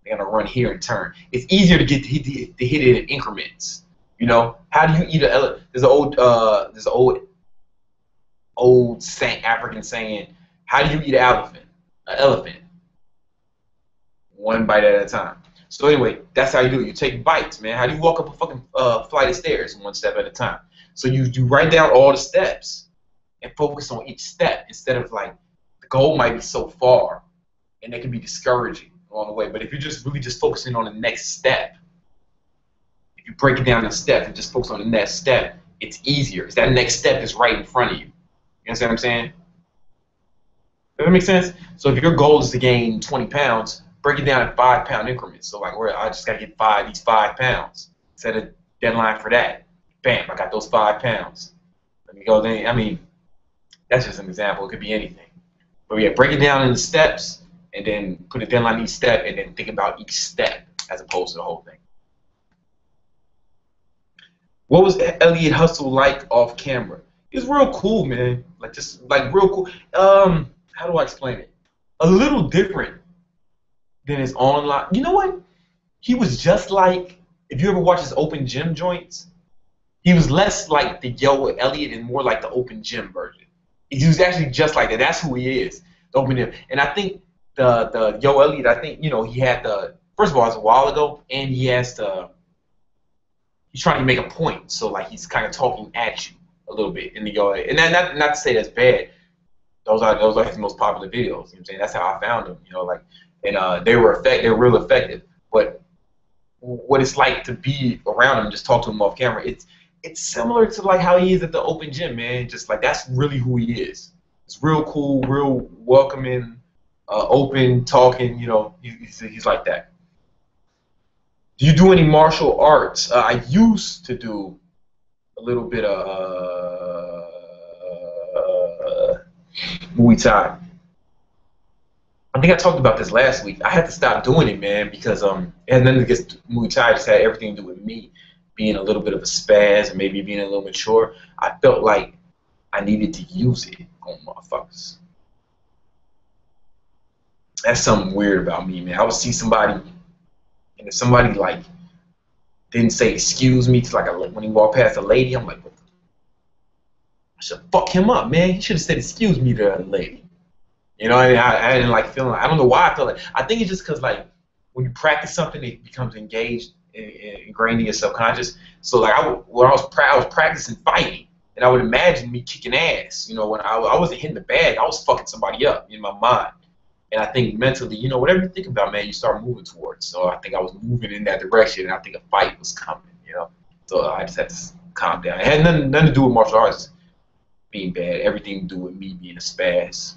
I gotta run here and turn. It's easier to hit it in increments. You know, how do you eat an elephant? There's an old African saying, how do you eat an elephant? One bite at a time. So anyway, that's how you do it. You take bites, man. How do you walk up a fucking flight of stairs? One step at a time. So you write down all the steps and focus on each step instead of like the goal might be so far and it can be discouraging along the way. But if you're just really just focusing on the next step, if you break it down in steps and just focus on the next step, it's easier. It's that next step is right in front of you. You understand what I'm saying? Does that make sense? So if your goal is to gain 20 pounds, break it down in 5-pound increments. So like, where I just gotta get these 5 pounds. Set a deadline for that. Bam, I got those 5 pounds. Let me go then. I mean, that's just an example. It could be anything. But yeah, break it down into steps, and then put a deadline each step, and then think about each step as opposed to the whole thing. What was Elliot Hustle like off camera? He was real cool, man. Like, just like real cool. How do I explain it? A little different than his online. You know what? He was just like, if you ever watch his open gym joints, he was less like the Yo Elliot and more like the open gym version. He was actually just like that. That's who he is, the open gym. And I think the Yo Elliot, I think, you know, he had the, first of all, it was a while ago, and he has the, he's trying to make a point. So like he's kind of talking at you a little bit in the Yo Elliot. And not to say that's bad. Those are his most popular videos. You know what I'm saying? That's how I found them. You know, like, and they were real effective. But what it's like to be around him, just talk to him off camera, it's similar to like how he is at the open gym, man. Just like that's really who he is. It's real cool, real welcoming, open, talking. You know, he's like that. Do you do any martial arts? I used to do a little bit of Muay Thai. I think I talked about this last week. I had to stop doing it, man, because it had nothing against Muay Thai. It just had everything to do with me being a little bit of a spaz and maybe being a little mature. I felt like I needed to use it on motherfuckers. That's something weird about me, man. I would see somebody, and if somebody like didn't say excuse me to like when he walked past a lady, I'm like, what the, I should fuck him up, man. He should have said excuse me to the lady. You know, I didn't like feeling like, I don't know why I felt like, I think it's just because like when you practice something, it becomes engaged, ingrained in your subconscious. So like when I was practicing fighting, and I would imagine me kicking ass. You know, when I wasn't hitting the bag, I was fucking somebody up in my mind. And I think mentally, you know, whatever you think about, man, you start moving towards. So I think I was moving in that direction, and I think a fight was coming, you know. So I just had to calm down. It had nothing to do with martial arts being bad. Everything to do with me being a spaz.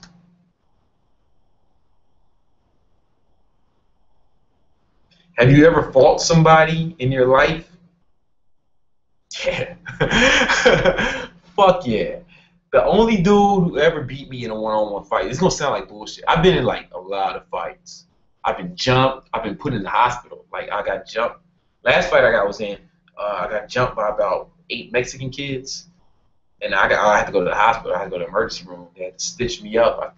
Have you ever fought somebody in your life? Yeah. Fuck yeah. The only dude who ever beat me in a one-on-one fight, it's gonna sound like bullshit. I've been in like a lot of fights. I've been jumped. I've been put in the hospital. Like I got jumped. Last fight I was in, I got jumped by about 8 Mexican kids, and I had to go to the hospital. I had to go to the emergency room. They had to stitch me up.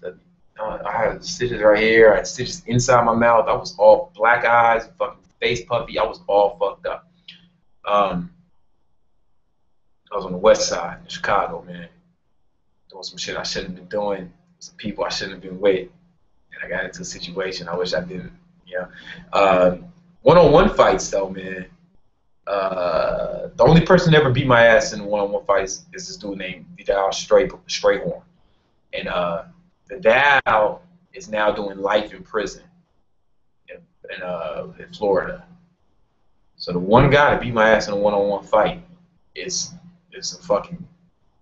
I had stitches right here. I had stitches inside my mouth. I was all black eyes, fucking face puffy. I was all fucked up. I was on the west side in Chicago, man. Doing some shit I shouldn't have been doing. Some people I shouldn't have been with. And I got into a situation I wish I didn't. Yeah. One-on-one fights, though, man. The only person that ever beat my ass in one-on-one fights is this dude named Vidal Strayhorn. And Vidal is now doing life in prison in Florida. So the one guy that beat my ass in a one-on-one fight is a fucking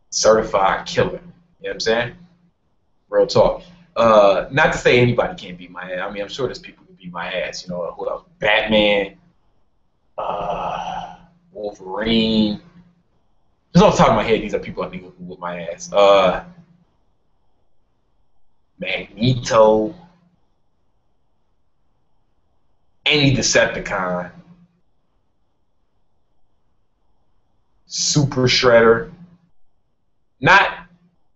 certified killer. You know what I'm saying? Real talk. Not to say anybody can't beat my ass. I mean, I'm sure there's people who beat my ass. You know, who else? Batman, Wolverine. Just off the top of my head, these are people I think who whoop my ass. Magneto, any Decepticon, Super Shredder, not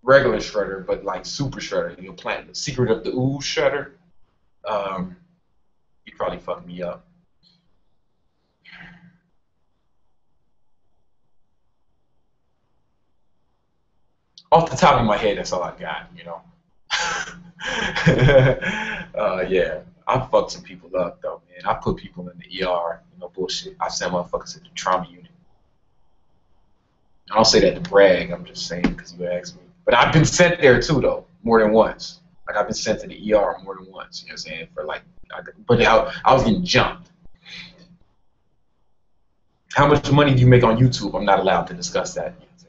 regular Shredder, but like Super Shredder. You know, Planet, the Secret of the Ooze Shredder. He probably fucked me up. Off the top of my head, that's all I got. You know. Yeah, I fucked some people up though, man. I put people in the ER, you know, bullshit. I sent motherfuckers to the trauma unit. I don't say that to brag. I'm just saying because you asked me. But I've been sent there too, though, more than once. Like I've been sent to the ER more than once. You know what I'm saying? For like, but I was getting jumped. How much money do you make on YouTube? I'm not allowed to discuss that. You know what I'm saying?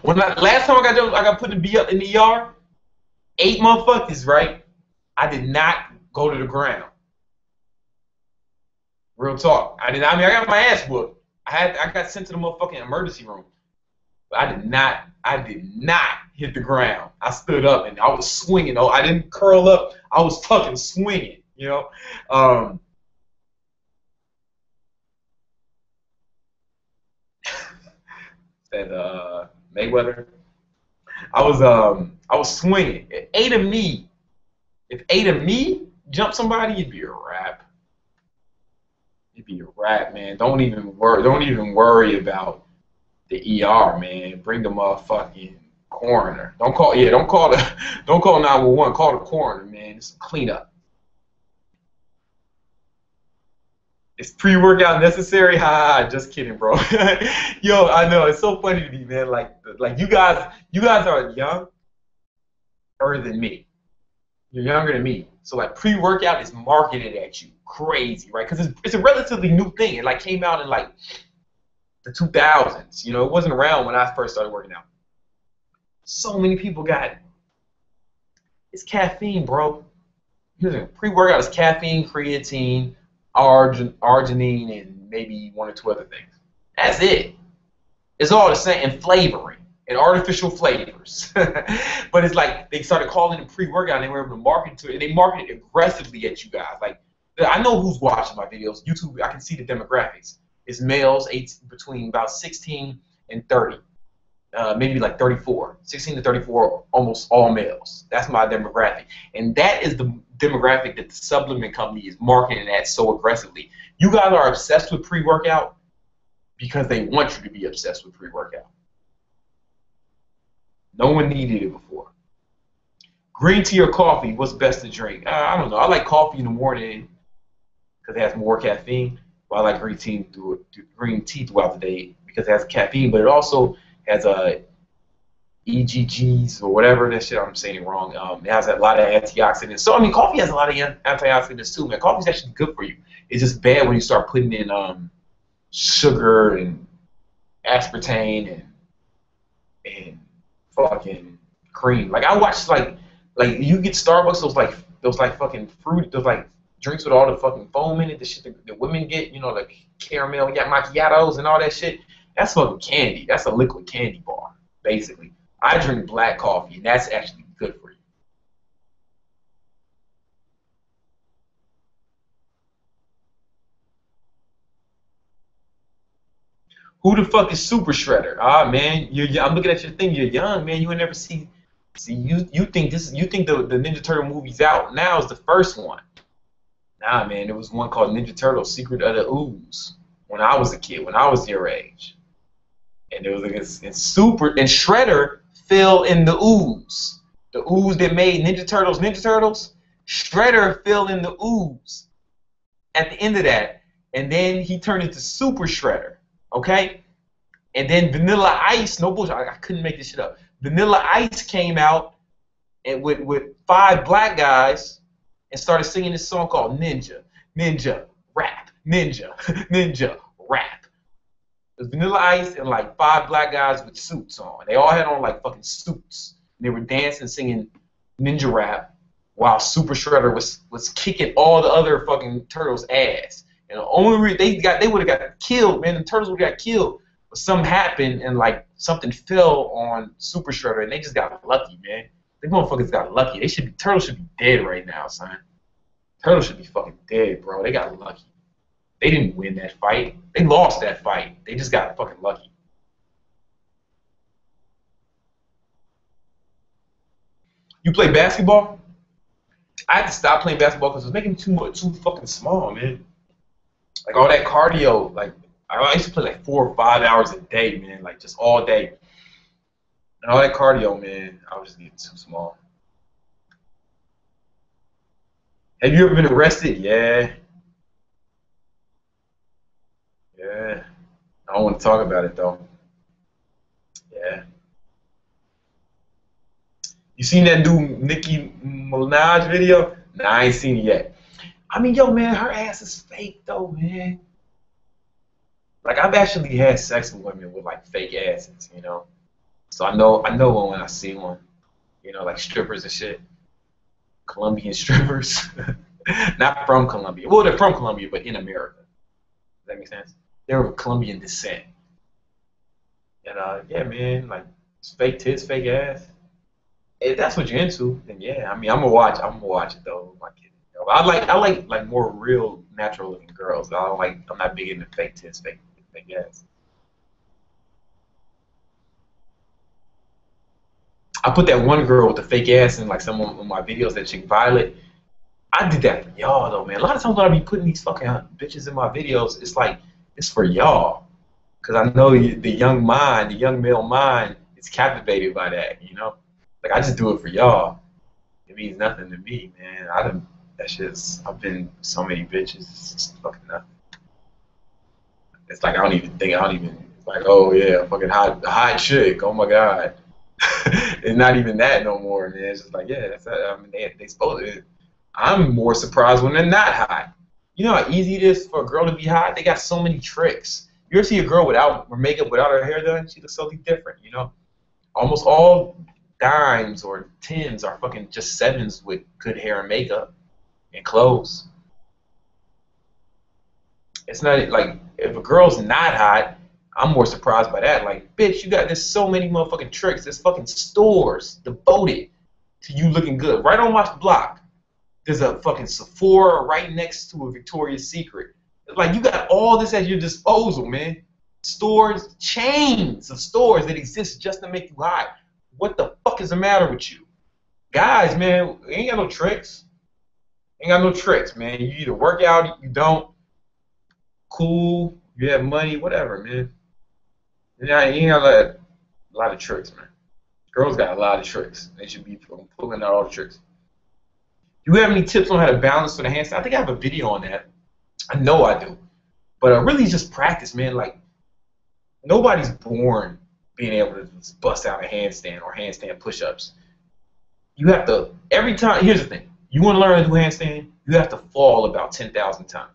Last time I got put in the ER, 8 motherfuckers, right? I did not go to the ground. Real talk. I did not. I mean, I got my ass whooped. I got sent to the motherfucking emergency room. But I did not hit the ground. I stood up and I was swinging. Oh, I didn't curl up. I was fucking swinging, you know. That Mayweather. I was swinging. If 8 of me jumped somebody, it'd be a wrap. It'd be a wrap, man. Don't even worry about the ER, man. Bring the motherfucking coroner. Don't call 911. Call the coroner, man. It's a cleanup. Is pre-workout necessary? Ha, just kidding, bro. Yo, I know it's so funny to me, man. Like you guys are younger than me. You're younger than me, so like pre-workout is marketed at you crazy, right? Because it's a relatively new thing. It like came out in like the 2000s. You know, it wasn't around when I first started working out. So many people got it. It's caffeine, bro. Pre-workout is caffeine, creatine, arginine, and maybe 1 or 2 other things. That's it. It's all the same, and flavoring and artificial flavors. But it's like they started calling it pre-workout, and they were able to market to it. And they marketed aggressively at you guys. Like I know who's watching my videos. YouTube, I can see the demographics. It's males between about 16 and 30. Maybe like 34. 16 to 34, almost all males. That's my demographic. And that is the demographic that the supplement company is marketing at so aggressively. You guys are obsessed with pre-workout because they want you to be obsessed with pre-workout. No one needed it before. Green tea or coffee, what's best to drink? I don't know. I like coffee in the morning because it has more caffeine. But I like green tea throughout the day because it has caffeine, but it also has EGGs or whatever that shit I'm saying wrong. It has a lot of antioxidants. So I mean, coffee has a lot of antioxidants too, man. Coffee's actually good for you. It's just bad when you start putting in sugar and aspartame and fucking cream. Like I watch like you get Starbucks those fucking fruit, those like drinks with all the fucking foam in it, the shit that women get, you know, like caramel macchiatos and all that shit. That's fucking candy. That's a liquid candy bar, basically. I drink black coffee, and that's actually good for you. Who the fuck is Super Shredder? Ah, man, I'm looking at your thing. You're young, man. You would never see. See, you think the Ninja Turtle movie's out now is the first one. Nah, man, there was one called Ninja Turtle: Secret of the Ooze when I was a kid, when I was your age. And it was like and Shredder fell in the ooze. The ooze that made Ninja Turtles. Shredder fell in the ooze at the end of that. And then he turned into Super Shredder. Okay? And then Vanilla Ice, no bullshit, I couldn't make this shit up. Vanilla Ice came out and with 5 black guys and started singing this song called Ninja. Ninja, rap. Ninja, ninja, rap. There's Vanilla Ice and like 5 black guys with suits on. They all had on like fucking suits. And they were dancing, singing ninja rap while Super Shredder was kicking all the other fucking turtles' ass. And the only reason they would have got killed, man. The turtles would have got killed, but something happened and like something fell on Super Shredder and they just got lucky, man. They motherfuckers got lucky. Turtles should be dead right now, son. Turtles should be fucking dead, bro. They got lucky. They didn't win that fight. They lost that fight. They just got fucking lucky. You play basketball? I had to stop playing basketball because it was making me too fucking small, man. Like all that cardio, like I used to play like 4 or 5 hours a day, man, like just all day. And all that cardio, man, I was just getting too small. Have you ever been arrested? Yeah. Yeah. I don't want to talk about it though. Yeah. You seen that new Nicki Minaj video? Nah, I ain't seen it yet. I mean, yo, man, her ass is fake though, man. Like I've actually had sex with women with like fake asses, you know. So I know one when I see one. You know, like strippers and shit, Colombian strippers. Not from Colombia. Well, they're from Colombia, but in America. Does that make sense? They're of Colombian descent. And yeah, man, like fake tits, fake ass. If that's what you're into, then yeah. I mean, I'm gonna watch. I'm gonna watch it though. My kid. I like more real, natural looking girls. I don't like. I'm not big into fake tits, fake ass. I put that one girl with the fake ass in like some of my videos. That chick Violet. I did that for y'all though, man. A lot of times when I be putting these fucking bitches in my videos, it's like it's for y'all. Cause I know the young mind, the young male mind, is captivated by that. You know, like I just do it for y'all. It means nothing to me, man. I done that shit's. I've been so many bitches. It's just fucking nothing. It's like I don't even think. I don't even. It's like, oh yeah, fucking hot chick. Oh my god. It's not even that no more, man. It's just like, yeah, that's. I mean, they supposed to. I'm more surprised when they're not hot. You know how easy it is for a girl to be hot? They got so many tricks. You ever see a girl without her makeup, without her hair done? She looks totally different, you know? Almost all dimes or tens are fucking just sevens with good hair and makeup and clothes. It's not like if a girl's not hot, I'm more surprised by that. Like, bitch, there's so many motherfucking tricks. There's fucking stores devoted to you looking good. Right on my block. There's a fucking Sephora right next to a Victoria's Secret. Like, you got all this at your disposal, man. Stores, chains of stores that exist just to make you hot. What the fuck is the matter with you? Guys, man, ain't got no tricks. Ain't got no tricks, man. You either work out, you don't. Cool, you have money, whatever, man. Yeah, you ain't got a lot of tricks, man. Girls got a lot of tricks. They should be pulling out all the tricks. Do you have any tips on how to balance for the handstand? I think I have a video on that. I know I do. But really just practice, man. Like, nobody's born being able to just bust out a handstand or handstand push-ups. You have to, every time, here's the thing. You want to learn how to do handstand, you have to fall about 10,000 times.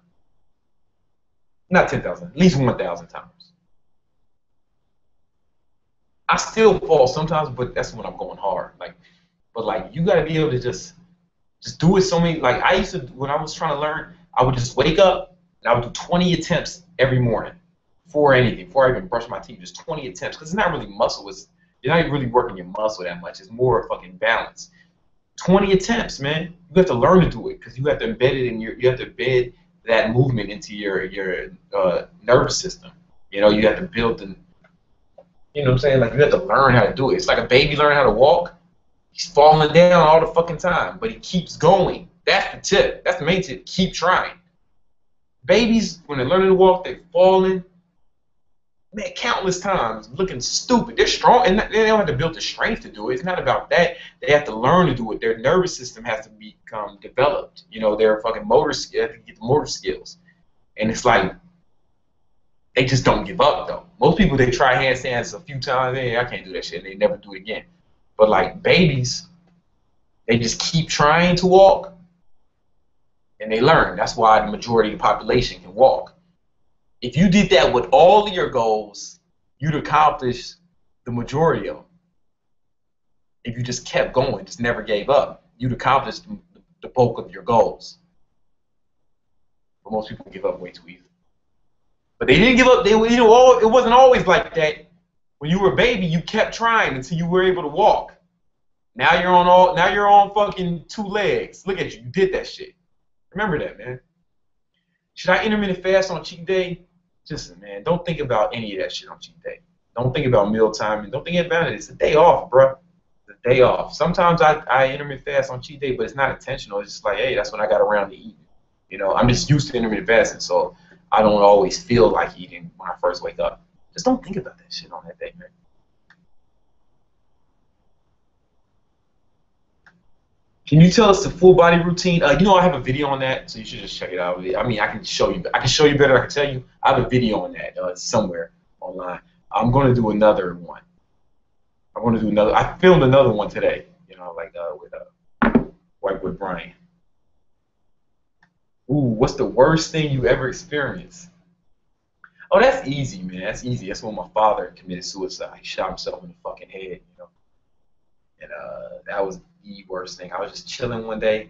Not 10,000, at least 1,000 times. I still fall sometimes, but that's when I'm going hard. But you got to be able to just do it so many. Like, I used to, when I was trying to learn, I would just wake up and I would do 20 attempts every morning before anything, before I even brush my teeth, just 20 attempts. Because it's not really muscle. You're not really working your muscle that much. It's more fucking balance. 20 attempts, man. You have to learn to do it because you have to embed it in you have to embed that movement into your nervous system. You know, you have to build the, you know what I'm saying? Like, you have to learn how to do it. It's like a baby learning how to walk. He's falling down all the fucking time, but he keeps going. That's the tip. That's the main tip. Keep trying. Babies, when they're learning to walk, they're falling, man, countless times, looking stupid. They're strong, and they don't have to build the strength to do it. It's not about that. They have to learn to do it. Their nervous system has to become developed. You know, their fucking motor skills, get the motor skills. And it's like, they just don't give up, though. Most people, they try handstands a few times, hey, I can't do that shit, and they never do it again. But like babies, they just keep trying to walk, and they learn. That's why the majority of the population can walk. If you did that with all of your goals, you'd accomplish the majority of them. If you just kept going, just never gave up, you'd accomplish the bulk of your goals. But most people give up way too easily. But they didn't give up. It wasn't always like that. When you were a baby, you kept trying until you were able to walk. Now you're on fucking 2 legs. Look at you. You did that shit. Remember that, man. Should I intermittent fast on cheat day? Just, man, don't think about any of that shit on cheat day. Don't think about meal timing. Don't think about it. It's a day off, bro. It's a day off. Sometimes I intermittent fast on cheat day, but it's not intentional. It's just like, hey, that's when I got around to eating. You know, I'm just used to intermittent fasting, so I don't always feel like eating when I first wake up. Just don't think about that shit on that day, man. Can you tell us the full body routine? You know, I have a video on that, so you should just check it out. I mean, I can show you better. I can tell you. I have a video on that somewhere online. I'm going to do another one. I'm going to do another. I filmed another one today. You know, like with Whitewood Brian. Ooh, what's the worst thing you ever experienced? Oh, that's easy, man. That's easy. That's when my father committed suicide. He shot himself in the fucking head, you know. And that was the worst thing. I was just chilling one day.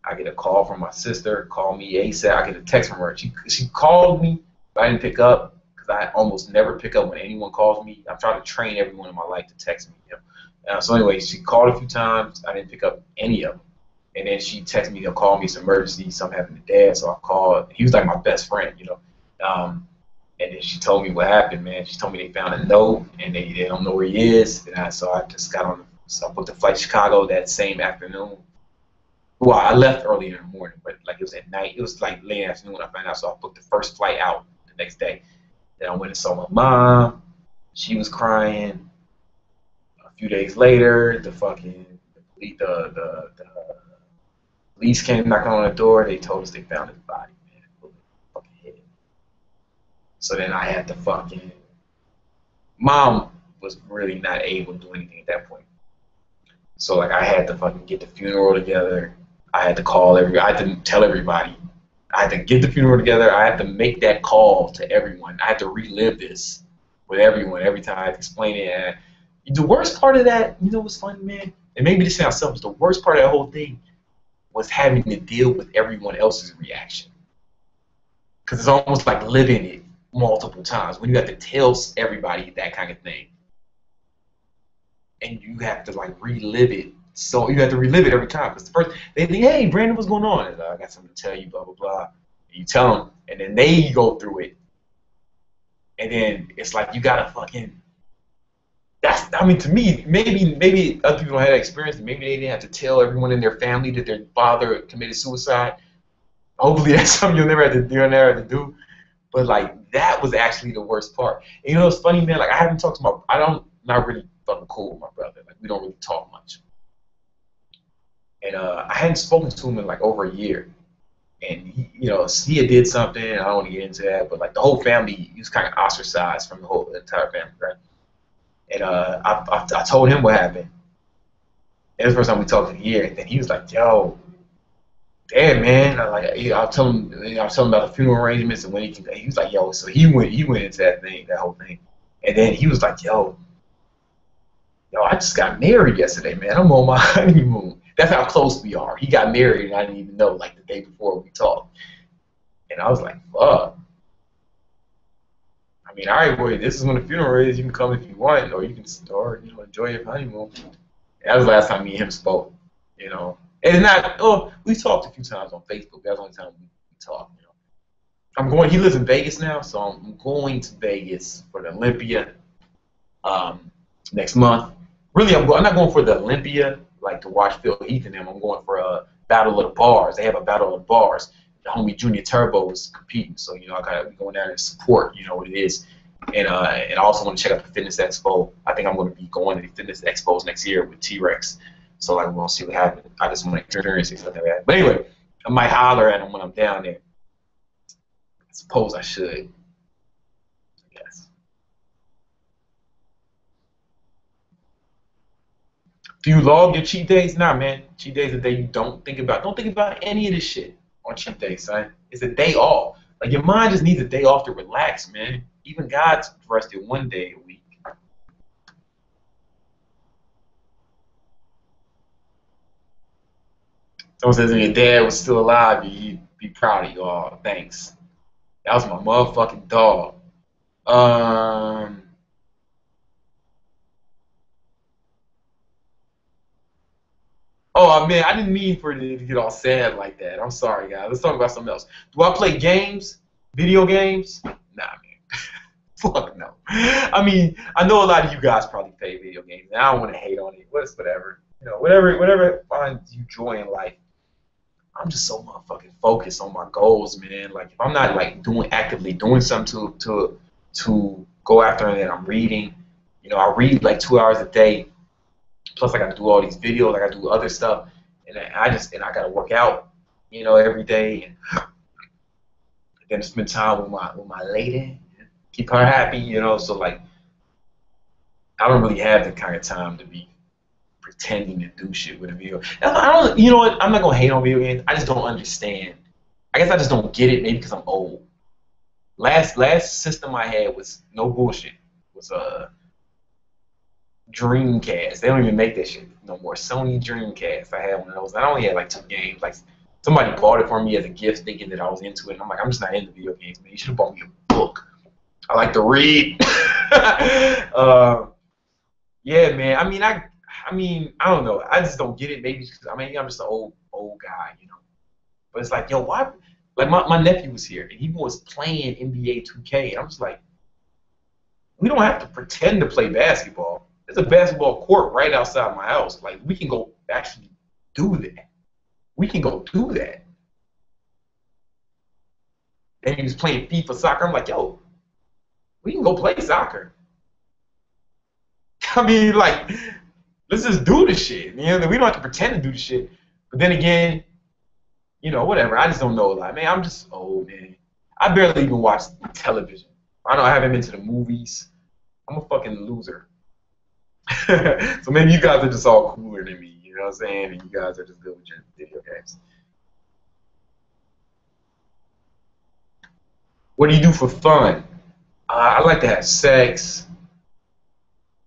I get a call from my sister. Call me ASAP. I get a text from her. She called me, but I didn't pick up because I almost never pick up when anyone calls me. I'm trying to train everyone in my life to text me. You know? So anyway, she called a few times. I didn't pick up any of them. And then she texted me to call me. It's an emergency. Something happened to Dad. So I called. He was like my best friend, you know. And then she told me what happened, man. She told me they found a note and they don't know where he is. And so I just got on. So I booked a flight to Chicago that same afternoon. Well, I left early in the morning, but like it was at night. It was like late afternoon when I found out. So I booked the first flight out the next day. Then I went and saw my mom. She was crying. A few days later, the police came knocking on the door. They told us they found his body, man. Fucking head. So then I had to fucking. Mom was really not able to do anything at that point. So like I had to fucking get the funeral together. I had to I had to tell everybody. I had to get the funeral together. I had to make that call to everyone. I had to relive this with everyone every time I had to explain it. And the worst part of that, you know what's funny, man? And maybe this sounds selfish. The worst part of that whole thing was having to deal with everyone else's reaction. Because it's almost like living it multiple times when you have to tell everybody that kind of thing. And you have to like relive it. So you have to relive it every time. Because first they think, hey, Brandon, what's going on? And, I got something to tell you, blah, blah, blah. And you tell them, and then they go through it. And then it's like you got to fucking, I mean, to me, maybe other people don't have that experience. Maybe they didn't have to tell everyone in their family that their father committed suicide. Hopefully that's something you'll never have to do. But like that was actually the worst part. And you know what's funny, man? Like I haven't talked to not really fucking cool with my brother. Like we don't really talk much. And I hadn't spoken to him in like over a year. And he, you know, Sia did something. I don't want to get into that, but like the whole family, he was kind of ostracized from the entire family, right? And I told him what happened. And it was the first time we talked in a year. And then he was like, "Yo, damn, man." I'll tell him about the funeral arrangements and when he can. He was like, "Yo," so he went into that whole thing. And then he was like, "Yo, I just got married yesterday, man. I'm on my honeymoon." That's how close we are. He got married and I didn't even know, like the day before we talked. And I was like, fuck. I mean, all right, boy, this is when the funeral is. You can come if you want, or you can, enjoy your honeymoon. And that was the last time me and him spoke, you know. And we talked a few times on Facebook. That was the only time we talked, you know. He lives in Vegas now, so I'm going to Vegas for the Olympia next month. Really, I'm not going for the Olympia, like to watch Phil Heath and them. I'm going for a Battle of the Bars. They have a Battle of the Bars. The homie Junior Turbo is competing, so you know I gotta be going down there and support. You know what it is, and I also want to check out the Fitness Expo. I think I'm going to be going to the Fitness Expos next year with T-Rex. So like we're gonna see what happens. I just want to experience something like that. But anyway, I might holler at him when I'm down there. I suppose I should. I guess. Do you log your cheat days? Nah, man. Cheat days are the day you don't think about any of this shit on cheat days, son. It's a day off. Like your mind just needs a day off to relax, man. Even God's rested one day a week. Someone says if your dad was still alive, you'd be proud of you all. Thanks. That was my motherfucking dog. Oh man, I didn't mean for it to get all sad like that. I'm sorry, guys. Let's talk about something else. Do I play games? Video games? Nah, man. Fuck no. I mean, I know a lot of you guys probably play video games, and I don't want to hate on it. But it's whatever. You know, whatever finds you joy in life. I'm just so motherfucking focused on my goals, man. Like if I'm not like actively doing something to go after it, and I'm reading. You know, I read like 2 hours a day. Plus, I got to do all these videos. I got to do other stuff, and I got to work out, you know, every day, and then spend time with my lady, keep her happy, you know. So like, I don't really have the kind of time to be pretending to do shit with a video. You know what? I'm not gonna hate on video games. I just don't understand. I guess I just don't get it. Maybe because I'm old. Last system I had was no bullshit. Was Dreamcast. They don't even make that shit no more. Sony Dreamcast. I had one of those. I only had like 2 games. Like somebody bought it for me as a gift, thinking that I was into it. And I'm like, I'm just not into video games, man. You should have bought me a book. I like to read. Yeah, man. I don't know. I just don't get it. Maybe because I'm just an old guy, you know. But it's like, yo, why? Like my nephew was here and he was playing NBA 2K, and I'm just like, we don't have to pretend to play basketball. There's a basketball court right outside my house. Like we can go actually do that. We can go do that. And he was playing FIFA soccer. I'm like, yo, we can go play soccer. I mean, like, let's just do the shit. You know, we don't have to pretend to do the shit. But then again, you know, whatever. I just don't know a lot. Man, I'm just old, man. I barely even watch television. I haven't been to the movies. I'm a fucking loser. So maybe you guys are just all cooler than me. You know what I'm saying? And you guys are just good with your video games. What do you do for fun? I like to have sex.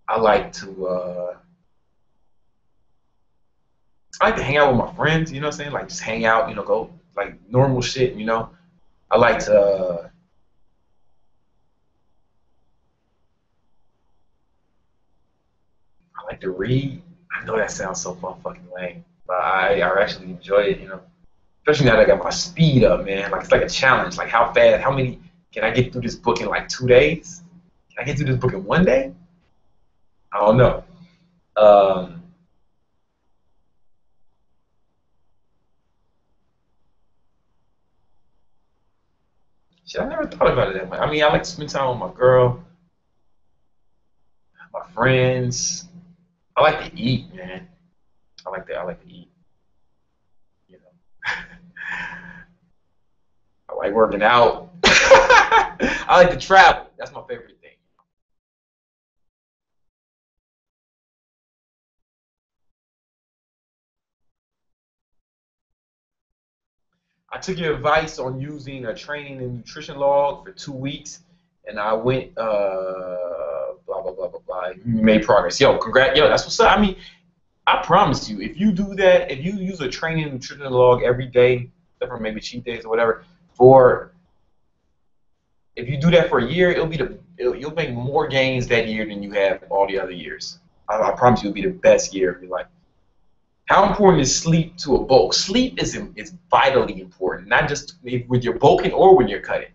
I like to I like to hang out with my friends, you know what I'm saying? Like just hang out, you know, go like normal shit, you know. I like to I like to read. I know that sounds so fucking lame, but I actually enjoy it, you know. Especially now that I got my speed up, man. Like it's like a challenge. Like how fast, how many can I get through this book in like 2 days? Can I get through this book in one day? I don't know. Um, Shit, I never thought about it that way. I mean, I like to spend time with my girl, my friends. I like to eat, man. I like to eat. You know, I like working out. I like to travel. That's my favorite thing. I took your advice on using a training and nutrition log for 2 weeks, and I went blah blah blah blah blah. You made progress. Yo, congrats. Yo, that's what's up. I mean, I promise you, if you do that, if you use a training and nutrition log every day, except for maybe cheat days or whatever, for if you do that for a year, you'll make more gains that year than you have all the other years. I promise you, it'll be the best year of your life. How important is sleep to a bulk? Sleep is vitally important, not just when you're bulking or when you're cutting.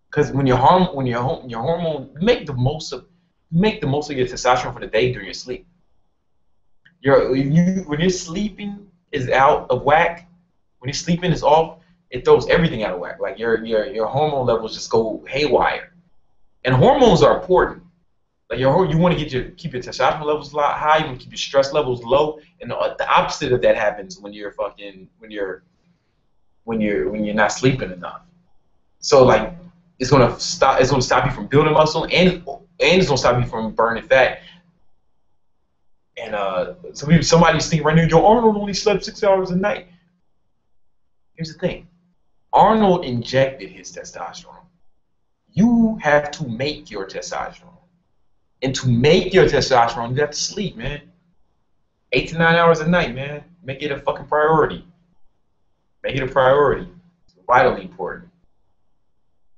Because your hormone you make the most of your testosterone for the day during your sleep. When your sleeping is out of whack, when your sleeping is off, it throws everything out of whack. Like your hormone levels just go haywire. And hormones are important. Like you want to keep your testosterone levels a lot high. You want to keep your stress levels low. And the opposite of that happens when you're not sleeping enough. So like it's gonna stop you from building muscle, and it's gonna stop you from burning fat. And somebody's thinking right now, yo, Arnold only slept 6 hours a night. Here's the thing: Arnold injected his testosterone. You have to make your testosterone. And to make your testosterone, you have to sleep, man. 8 to 9 hours a night, man. Make it a fucking priority. Make it a priority. It's vitally important.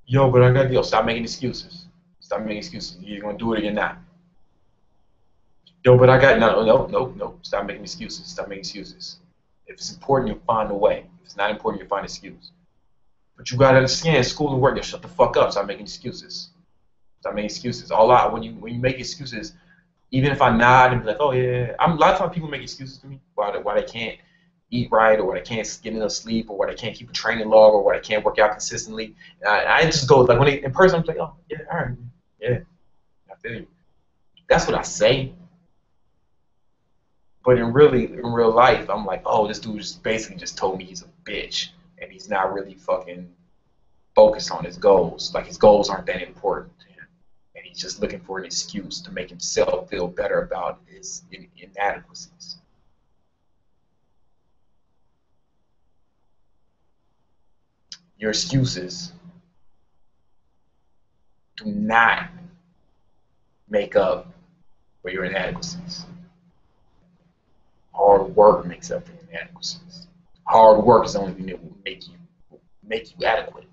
Yo, but I got stop making excuses. Stop making excuses. You're gonna do it or you're not. Yo, but I got no. Stop making excuses. Stop making excuses. If it's important, you'll find a way. If it's not important, you'll find an excuse. But you gotta understand, school and work, you shut the fuck up. Stop making excuses. Stop making excuses. When you make excuses, even if I nod and be like, oh yeah, a lot of times people make excuses to me why they can't eat right, or why they can't get enough sleep, or why they can't keep a training log, or why they can't work out consistently. And I just go like when they in person, I'm like, oh yeah, all right, yeah, I feel you. That's what I say. But in real life, I'm like, oh, this dude just basically just told me he's a bitch, and he's not really fucking focused on his goals. Like his goals aren't that important to him, and he's just looking for an excuse to make himself feel better about his inadequacies. Your excuses do not make up for your inadequacies. Hard work makes up for your inadequacies. Hard work is the only thing that will make you adequate.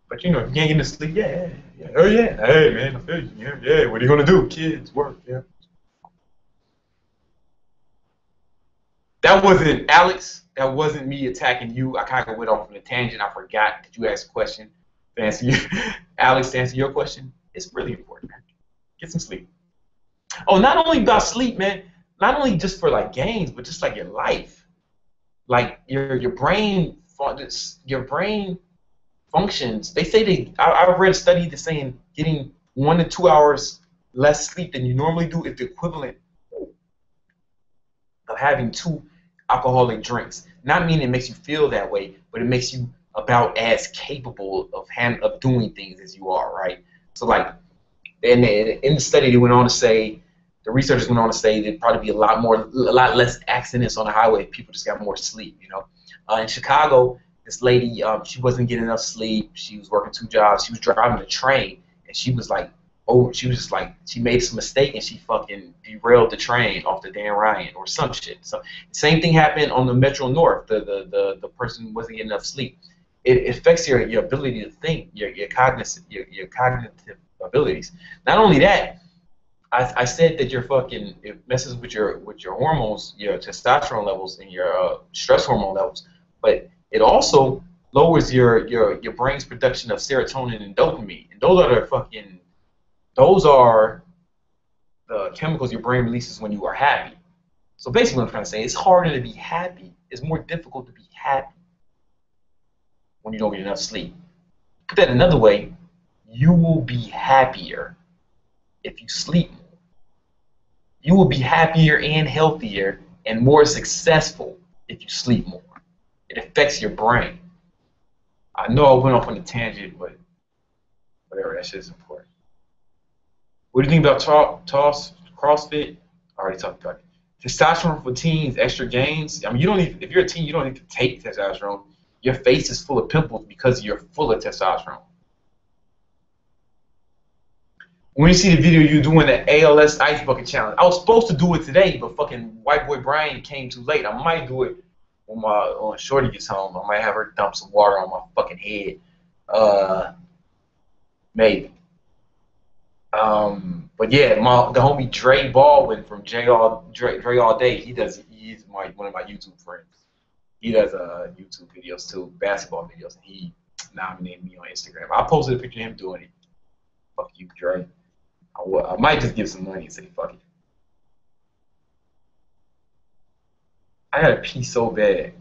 But you know, if you can't get to sleep, oh yeah, hey man, I feel you, yeah. What are you gonna do? Kids, work, yeah. That wasn't Alex. That wasn't me attacking you. I kind of went off on a tangent. I forgot that you asked a question. To answer you, Alex, to answer your question, it's really important, man. Get some sleep. Oh, not only about sleep, man. Not only just for like games, but just like your life. Like your brain, your brain functions. They say I've read a study that's saying getting 1 to 2 hours less sleep than you normally do is the equivalent of having 2 alcoholic drinks. Not meaning it makes you feel that way, but it makes you about as capable of doing things as you are, right? So like, in the study, they went on to say, the researchers went on to say there'd probably be a lot less accidents on the highway if people just got more sleep. You know, in Chicago, this lady, she wasn't getting enough sleep. She was working 2 jobs. She was driving a train, and she was like, oh, she was just like, she made some mistake and she fucking derailed the train off the Dan Ryan or some shit. So same thing happened on the Metro North. The person wasn't getting enough sleep. It affects your ability to think, your cognitive abilities. Not only that, I said that it messes with your hormones, your testosterone levels and your stress hormone levels, but it also lowers your brain's production of serotonin and dopamine, and those are the chemicals your brain releases when you are happy. So basically, what I'm trying to say, it's harder to be happy. It's more difficult to be happy when you don't get enough sleep. Put that another way, you will be happier if you sleep more. You will be happier and healthier and more successful if you sleep more. It affects your brain. I know I went off on a tangent, but whatever, that shit is important. What do you think about CrossFit? I already talked about it. Testosterone for teens, extra gains. I mean, you don't need, if you're a teen, you don't need to take testosterone. Your face is full of pimples because you're full of testosterone. When you see the video you doing the ALS ice bucket challenge, I was supposed to do it today, but fucking white boy Brian came too late. I might do it when Shorty gets home. I might have her dump some water on my fucking head. Maybe. But yeah, the homie Dre Baldwin from Dre All Day, he's one of my YouTube friends. He does YouTube videos too, basketball videos, and he nominated me on Instagram. I posted a picture of him doing it. Fuck you, Dre. I might just give some money and say fuck it. I gotta pee so bad.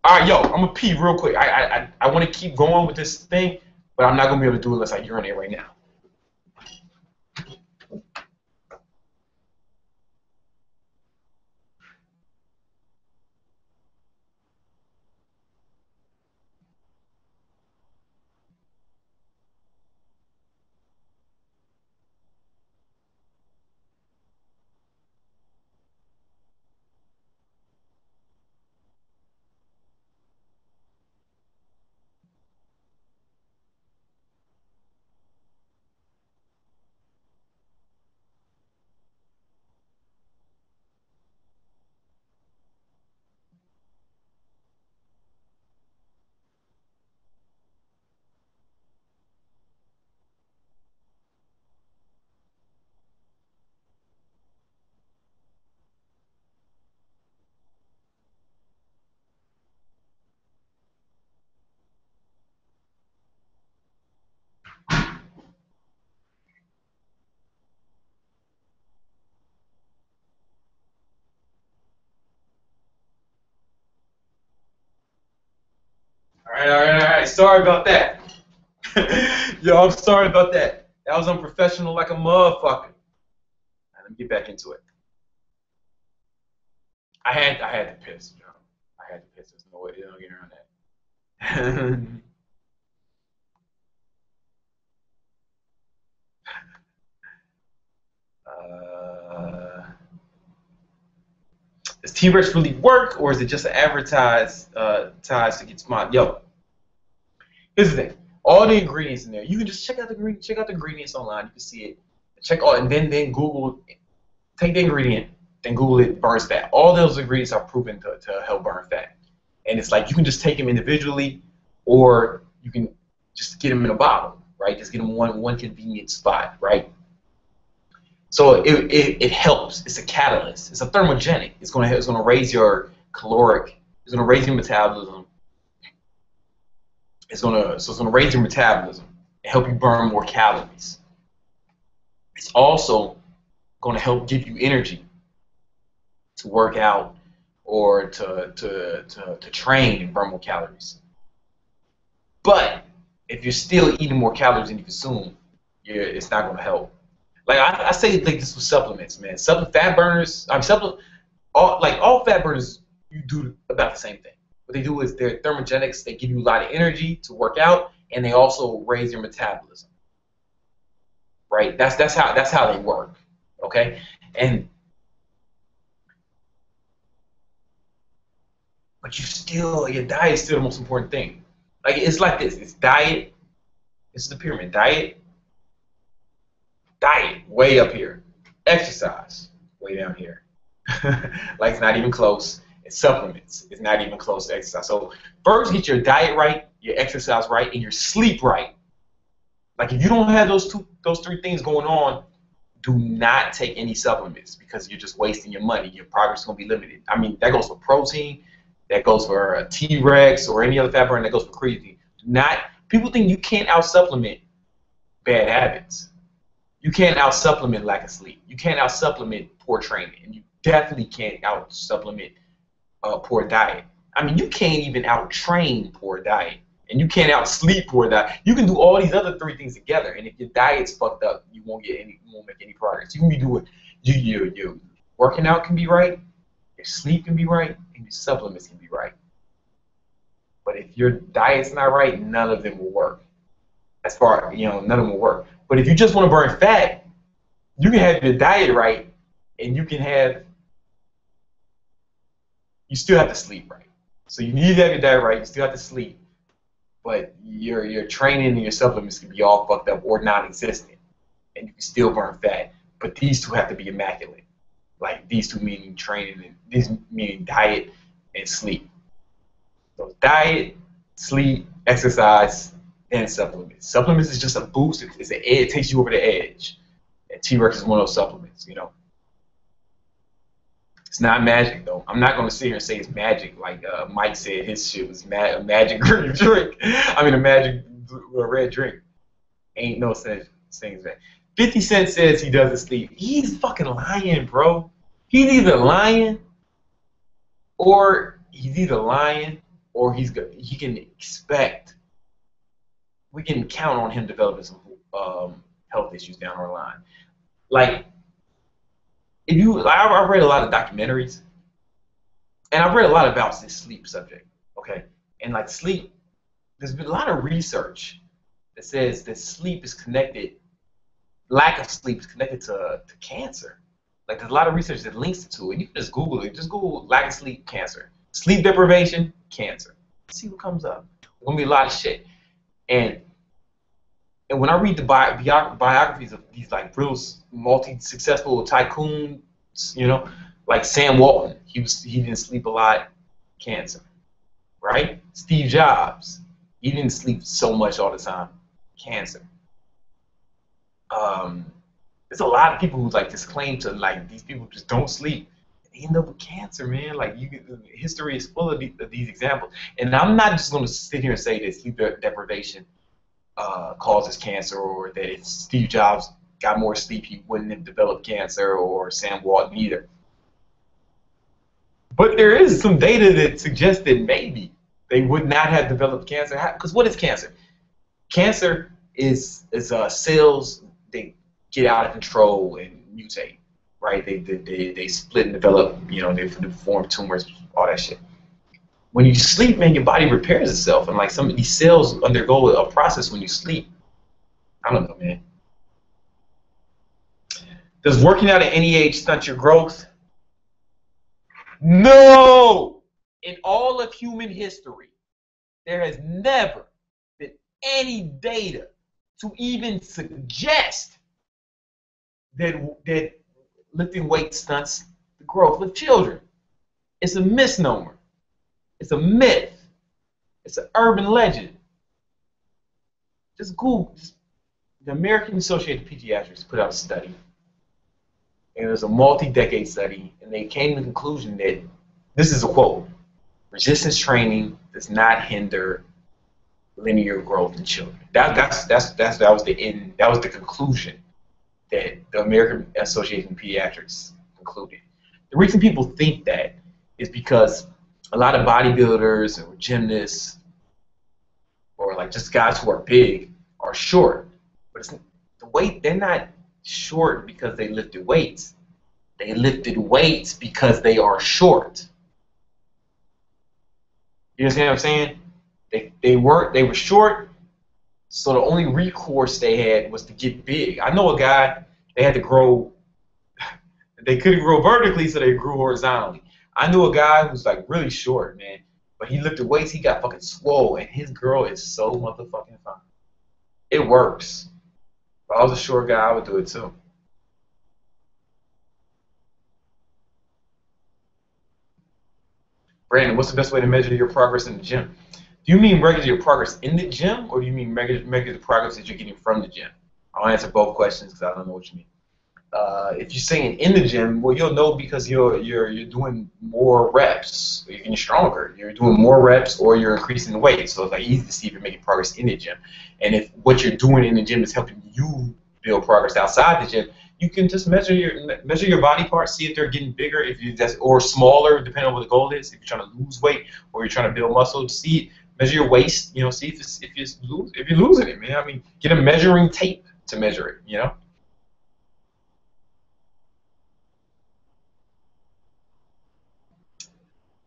All right, yo, I'm gonna pee real quick. I want to keep going with this thing, but I'm not gonna be able to do it unless I urinate right now. All right. Sorry about that. Yo, I'm sorry about that. That was unprofessional like a motherfucker. All right, let me get back into it. I had to piss. There's no way they don't get around that. This T-Rex really work, or is it just an ties to get smart? Yo, here's the thing. All the ingredients in there, you can just check out the ingredients online. You can see it. Check all, and then Google. Take the ingredient, then Google it. Burns fat. All those ingredients are proven to help burn fat. And it's like you can just take them individually, or you can just get them in a bottle, right? Just get them one convenient spot, right? So it helps. It's a catalyst. It's a thermogenic. It's gonna raise your caloric. It's gonna raise your metabolism. It's gonna raise your metabolism and help you burn more calories. It's also gonna help give you energy to work out or to train and burn more calories. But if you're still eating more calories than you consume, it's not gonna help. Like I say, like this with supplements, man. Fat burners, all fat burners, you do about the same thing. What they do is they're thermogenics. They give you a lot of energy to work out, and they also raise your metabolism. Right? That's how they work. Okay? But your diet is still the most important thing. Like it's like this. It's diet. This is the pyramid. Diet, way up here. Exercise, way down here. Like it's not even close. It's supplements. It's not even close to exercise. So first get your diet right, your exercise right, and your sleep right. Like if you don't have those three things going on, do not take any supplements because you're just wasting your money. Your progress is gonna be limited. I mean, that goes for protein, that goes for a T-Rex or any other fat burner, that goes for creatine. People think you can't out-supplement bad habits. You can't out-supplement lack of sleep. You can't out-supplement poor training. And you definitely can't out-supplement poor diet. I mean, you can't even out-train poor diet. And you can't out-sleep poor diet. You can do all these other three things together. And if your diet's fucked up, you won't make any progress. You can be doing, your working out can be right, your sleep can be right, and your supplements can be right. But if your diet's not right, none of them will work. None of them will work. But if you just want to burn fat, you can have your diet right, and you still have to sleep right. So you need to have your diet right, you still have to sleep, but your training and your supplements can be all fucked up or non-existent, and you can still burn fat. But these two have to be immaculate. Like these two meaning training, and these meaning diet and sleep. So diet, sleep, exercise, and supplements. Supplements is just a boost. It takes you over the edge. And T-Rex is one of those supplements, It's not magic, though. I'm not going to sit here and say it's magic like Mike said his shit was a magic green drink. I mean, a magic red drink. Ain't no such thing as that. 50 Cent says he doesn't sleep. He's fucking lying, bro. He's either lying or he can expect. We can count on him developing some health issues down our line. Like, I've read a lot of documentaries, and I've read a lot about this sleep subject, okay? And like sleep, there's been a lot of research that says that lack of sleep is connected to cancer. Like there's a lot of research that links it to it. You can just Google it. Just Google lack of sleep, cancer. Sleep deprivation, cancer. See what comes up. There's gonna be a lot of shit. And when I read the biographies of these like real multi-successful tycoons, like Sam Walton, he didn't sleep a lot, cancer, right? Steve Jobs, he didn't sleep so much all the time, cancer. There's a lot of people who like just claim to like these people just don't sleep. They end up with cancer, man. Like history is full of these examples. And I'm not just going to sit here and say that sleep deprivation causes cancer, or that if Steve Jobs got more sleep, he wouldn't have developed cancer, or Sam Walton either. But there is some data that suggests that maybe they would not have developed cancer. Because what is cancer? Cancer is cells that get out of control and mutate, right? They split and develop, they form tumors, all that shit. When you sleep, man, your body repairs itself, and like some of these cells undergo a process when you sleep. I don't know, man. Does working out at any age stunt your growth? No! In all of human history, there has never been any data to even suggest that lifting weights stunts the growth of children. It's a misnomer. It's a myth. It's an urban legend. Just Google. The American Association of Pediatrics put out a study. And it was a multi-decade study, and they came to the conclusion that, this is a quote, resistance training does not hinder linear growth in children. That was the conclusion that the American Association of Pediatrics concluded. The reason people think that is because a lot of bodybuilders or gymnasts or like just guys who are big are short, but it's the weight. They're not short because they lifted weights. They lifted weights because they are short. You understand what I'm saying? They were short, so the only recourse they had was to get big. I know a guy, they had to grow, they couldn't grow vertically, so they grew horizontally. I knew a guy who's like really short, man, but he lifted weights, he got fucking swole, and his girl is so motherfucking fine. It works. If I was a short guy, I would do it too. Brandon, what's the best way to measure your progress in the gym? Do you mean measure your progress in the gym, or do you mean measure the progress that you're getting from the gym? I'll answer both questions because I don't know what you mean. If you're saying in the gym, well, you'll know because you're doing more reps, you're getting stronger, you're doing more reps, or you're increasing the weight. So it's like easy to see if you're making progress in the gym. And if what you're doing in the gym is helping you build progress outside the gym, you can just measure your body parts, see if they're getting bigger, or smaller, depending on what the goal is. If you're trying to lose weight or you're trying to build muscle, measure your waist. See if you're losing it, man. I mean, get a measuring tape to measure it.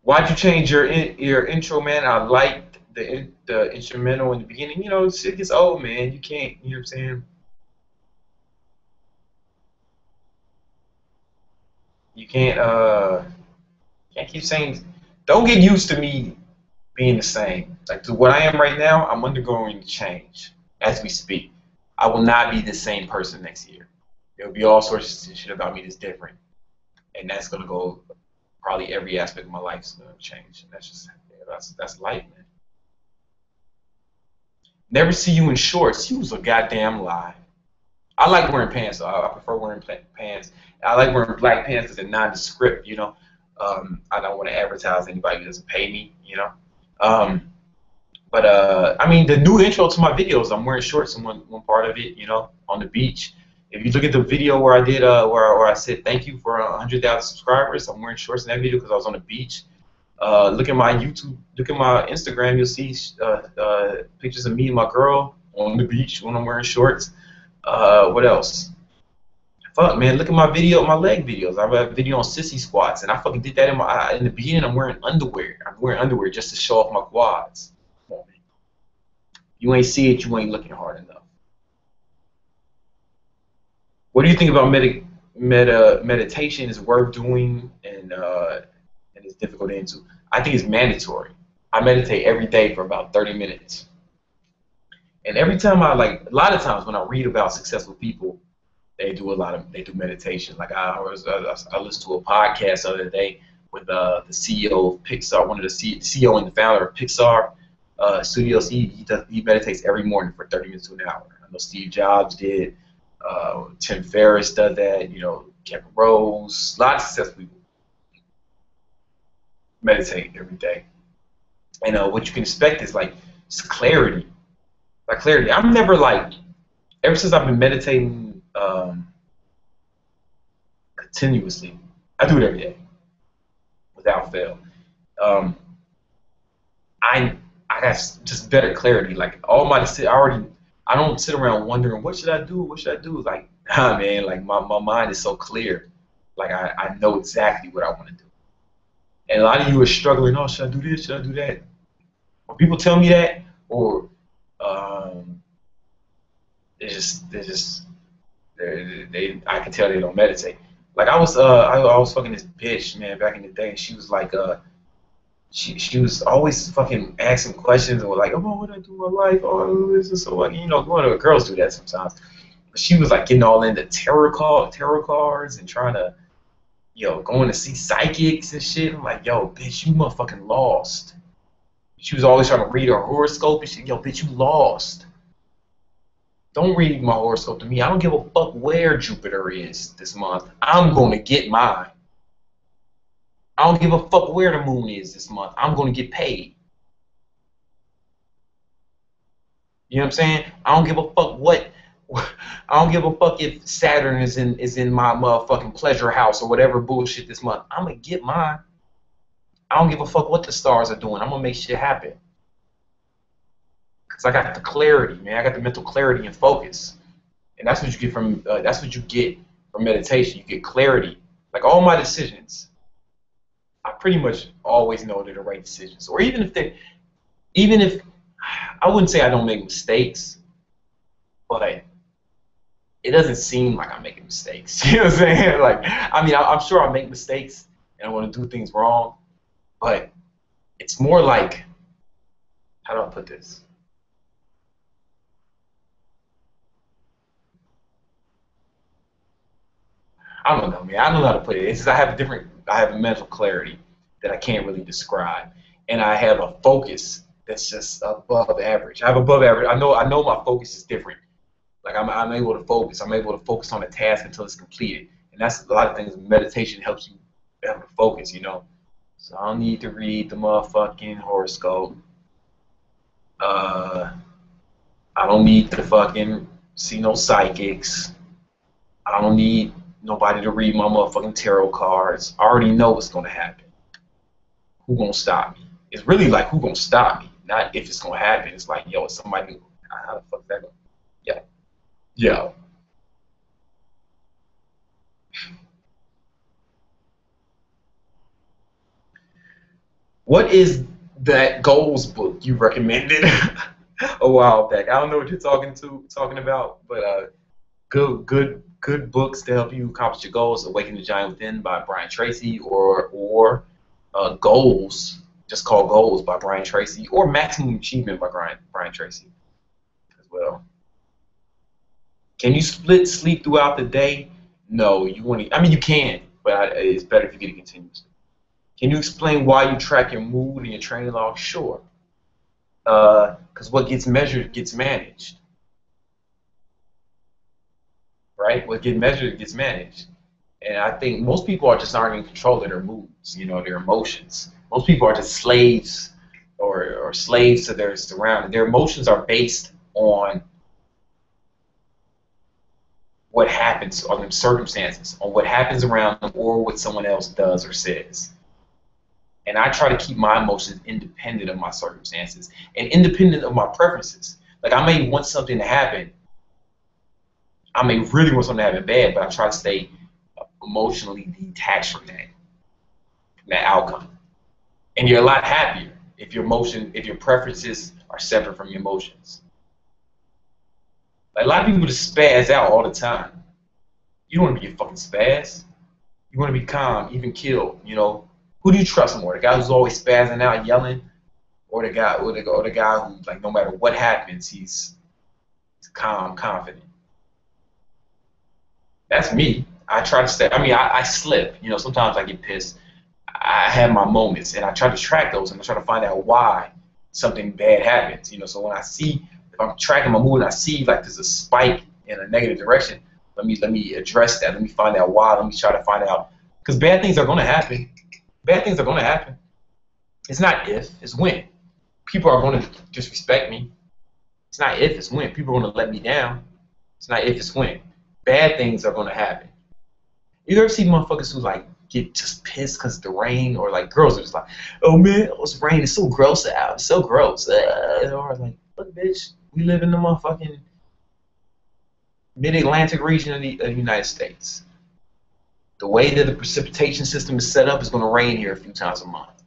Why'd you change your intro, man? I liked the instrumental in the beginning. Shit gets old, man. You can't. You know what I'm saying? You can't keep saying. Don't get used to me being the same. Like to what I am right now, I'm undergoing change as we speak. I will not be the same person next year. There will be all sorts of shit about me that's different, and that's gonna go. Probably every aspect of my life is gonna change, and that's life, man. Never see you in shorts. You was a goddamn lie. I like wearing pants, so I prefer wearing pants. I like wearing black pants because they're nondescript, I don't want to advertise anybody who doesn't pay me, Um, but I mean, the new intro to my videos, I'm wearing shorts in one part of it, on the beach. If you look at the video where I did, where I said thank you for 100,000 subscribers, I'm wearing shorts in that video because I was on the beach. Look at my YouTube, look at my Instagram, you'll see pictures of me and my girl on the beach when I'm wearing shorts. What else? Fuck, man, look at my leg videos. I have a video on sissy squats, and I fucking did that in the beginning. I'm wearing underwear. I'm wearing underwear just to show off my quads. Come on, man. You ain't see it, you ain't looking hard enough. What do you think about meditation is worth doing and it's difficult to into? I think it's mandatory. I meditate every day for about 30 minutes. And every time a lot of times when I read about successful people, they do meditation. Like I listened to a podcast the other day with the CEO of Pixar, one of the CEO and the founder of Pixar Studios. He meditates every morning for 30 minutes to an hour. I know Steve Jobs did. Tim Ferriss does that. Kevin Rose. A lot of successful people meditate every day. And what you can expect is just clarity. Like clarity. I'm never ever since I've been meditating continuously. I do it every day without fail. I got just better clarity. I don't sit around wondering what should I do. What should I do? Nah, man. My mind is so clear. I know exactly what I want to do. And a lot of you are struggling. Oh, should I do this? Should I do that? When people tell me that, or I can tell they don't meditate. Like I was fucking this bitch, man, back in the day, and she was like, she was always fucking asking questions or like, oh, what do I do with my life? Oh, this is so like, one of the girls do that sometimes. But she was like getting all into tarot cards and trying to, going to see psychics and shit. I'm like, yo, bitch, you motherfucking lost. She was always trying to read her horoscope and shit. Yo, bitch, you lost. Don't read my horoscope to me. I don't give a fuck where Jupiter is this month. I'm going to get mine. I don't give a fuck where the moon is this month. I'm going to get paid. You know what I'm saying? I don't give a fuck what. I don't give a fuck if Saturn is in my motherfucking pleasure house or whatever bullshit this month. I'm going to get mine. I don't give a fuck what the stars are doing. I'm going to make shit happen. Because I got the clarity, man. I got the mental clarity and focus. And that's what you get from meditation. You get clarity. Like all my decisions, I pretty much always know they're the right decisions. Or even if I wouldn't say I don't make mistakes, but it doesn't seem like I'm making mistakes. You know what I'm saying? Like, I mean, I'm sure I make mistakes and I want to do things wrong, but it's more like, how do I put this? I don't know, man. I don't know how to put it. It's just I have a mental clarity that I can't really describe, and I have a focus that's just above average. I have above average. I know my focus is different. Like I'm able to focus. I'm able to focus on a task until it's completed, and that's a lot of things. Meditation helps you be able to focus. So I don't need to read the motherfucking horoscope. Uh, I don't need to fucking see no psychics. I don't need nobody to read my motherfucking tarot cards. I already know what's gonna happen. Who gonna stop me? It's really like who gonna stop me, not if it's gonna happen. It's like, yo, it's somebody. How the fuck is that going? Yeah, yeah. What is that goals book you recommended a while back? I don't know what you're talking about, but good books to help you accomplish your goals. Awaken the Giant Within by Brian Tracy, or Goals, just called Goals by Brian Tracy, or Maximum Achievement by Brian Tracy as well. Can you split sleep throughout the day? No, you want to. I mean, you can, but it's better if you get it continuously. Can you explain why you track your mood and your training log? Sure. Because what gets measured gets managed, right? What gets measured gets managed. And I think most people aren't in control of their moods, their emotions. Most people are just slaves or slaves to their surroundings. Their emotions are based on what happens, on the circumstances, on what happens around them or what someone else does or says. And I try to keep my emotions independent of my circumstances and independent of my preferences. Like I may want something to happen. I may really want something to happen bad, but I try to stay emotionally detached from that outcome. And you're a lot happier if your preferences are separate from your emotions. Like a lot of people just spaz out all the time. You don't want to be a fucking spaz. You want to be calm, even killed. Who do you trust more? The guy who's always spazzing out, yelling, or the guy who, like, no matter what happens, he's calm, confident. That's me. I try to stay. I mean, I slip. Sometimes I get pissed. I have my moments, and I try to track those, and I try to find out why something bad happens. So when if I'm tracking my mood, and I see like there's a spike in a negative direction, let me address that. Let me find out why. Let me try to find out, because bad things are going to happen. Bad things are going to happen. It's not if, it's when. People are going to disrespect me. It's not if, it's when. People are going to let me down. It's not if, it's when. Bad things are going to happen. You ever see motherfuckers who like get just pissed because of the rain, or like girls are just like, oh man, it's rain, it's so gross out, it's so gross. Or like, look, bitch, we live in the motherfucking mid-Atlantic region of the United States. The way that the precipitation system is set up is going to rain here a few times a month.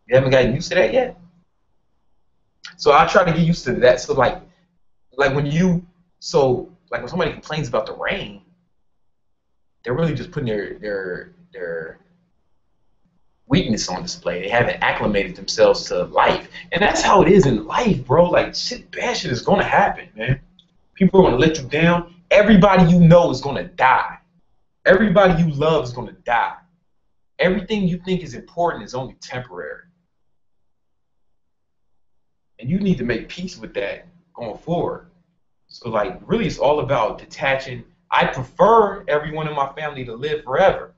You haven't gotten used to that yet? So I try to get used to that. So like when somebody complains about the rain, they're really just putting their weakness on display. They haven't acclimated themselves to life, and that's how it is in life, bro. Like bad shit is gonna happen, man. People are gonna let you down. Everybody you know is gonna die. Everybody you love is gonna die. Everything you think is important is only temporary, and you need to make peace with that going forward. So, like, really, it's all about detaching. I prefer everyone in my family to live forever,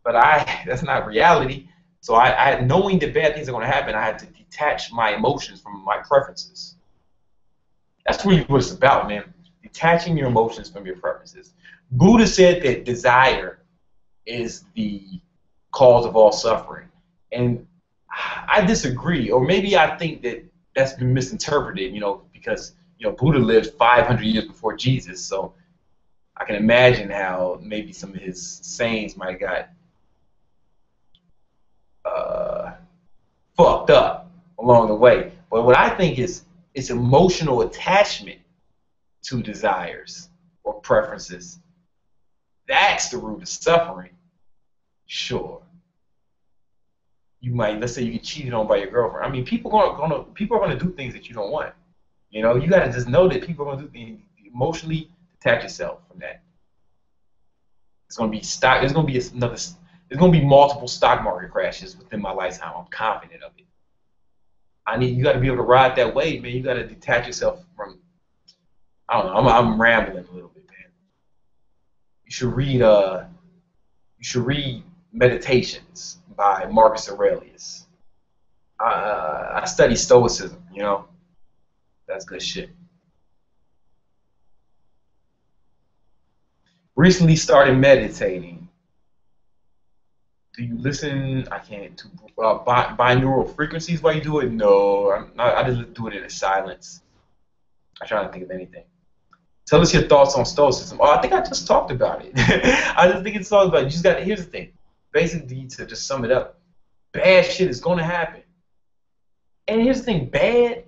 but that's not reality. So knowing that bad things are going to happen, I had to detach my emotions from my preferences. That's really what it's about, man. Detaching your emotions from your preferences. Buddha said that desire is the cause of all suffering, and I disagree, or maybe I think that that's been misinterpreted, because Buddha lived 500 years before Jesus, so I can imagine how maybe some of his sayings might have got fucked up along the way. But what I think is emotional attachment to desires or preferences. That's the root of suffering. Sure. Let's say you get cheated on by your girlfriend. I mean, people are gonna do things that you don't want. You gotta just know that people are gonna do things. Emotionally detach yourself from that. It's gonna be stock. There's gonna be There's gonna be multiple stock market crashes within my lifetime. I'm confident of it. You got to be able to ride that wave, man. You got to detach yourself from. I don't know. I'm rambling a little bit, man. You should read Meditations by Marcus Aurelius. I study Stoicism. That's good shit. Recently started meditating. Do you listen? I can't. To binaural frequencies while you do it? No, I just do it in silence. I try not to think of anything. Tell us your thoughts on Stoicism. Oh, I think I just talked about it. I just think it's all about. Here's the thing. Basically, to just sum it up, bad shit is gonna happen. And here's the thing, bad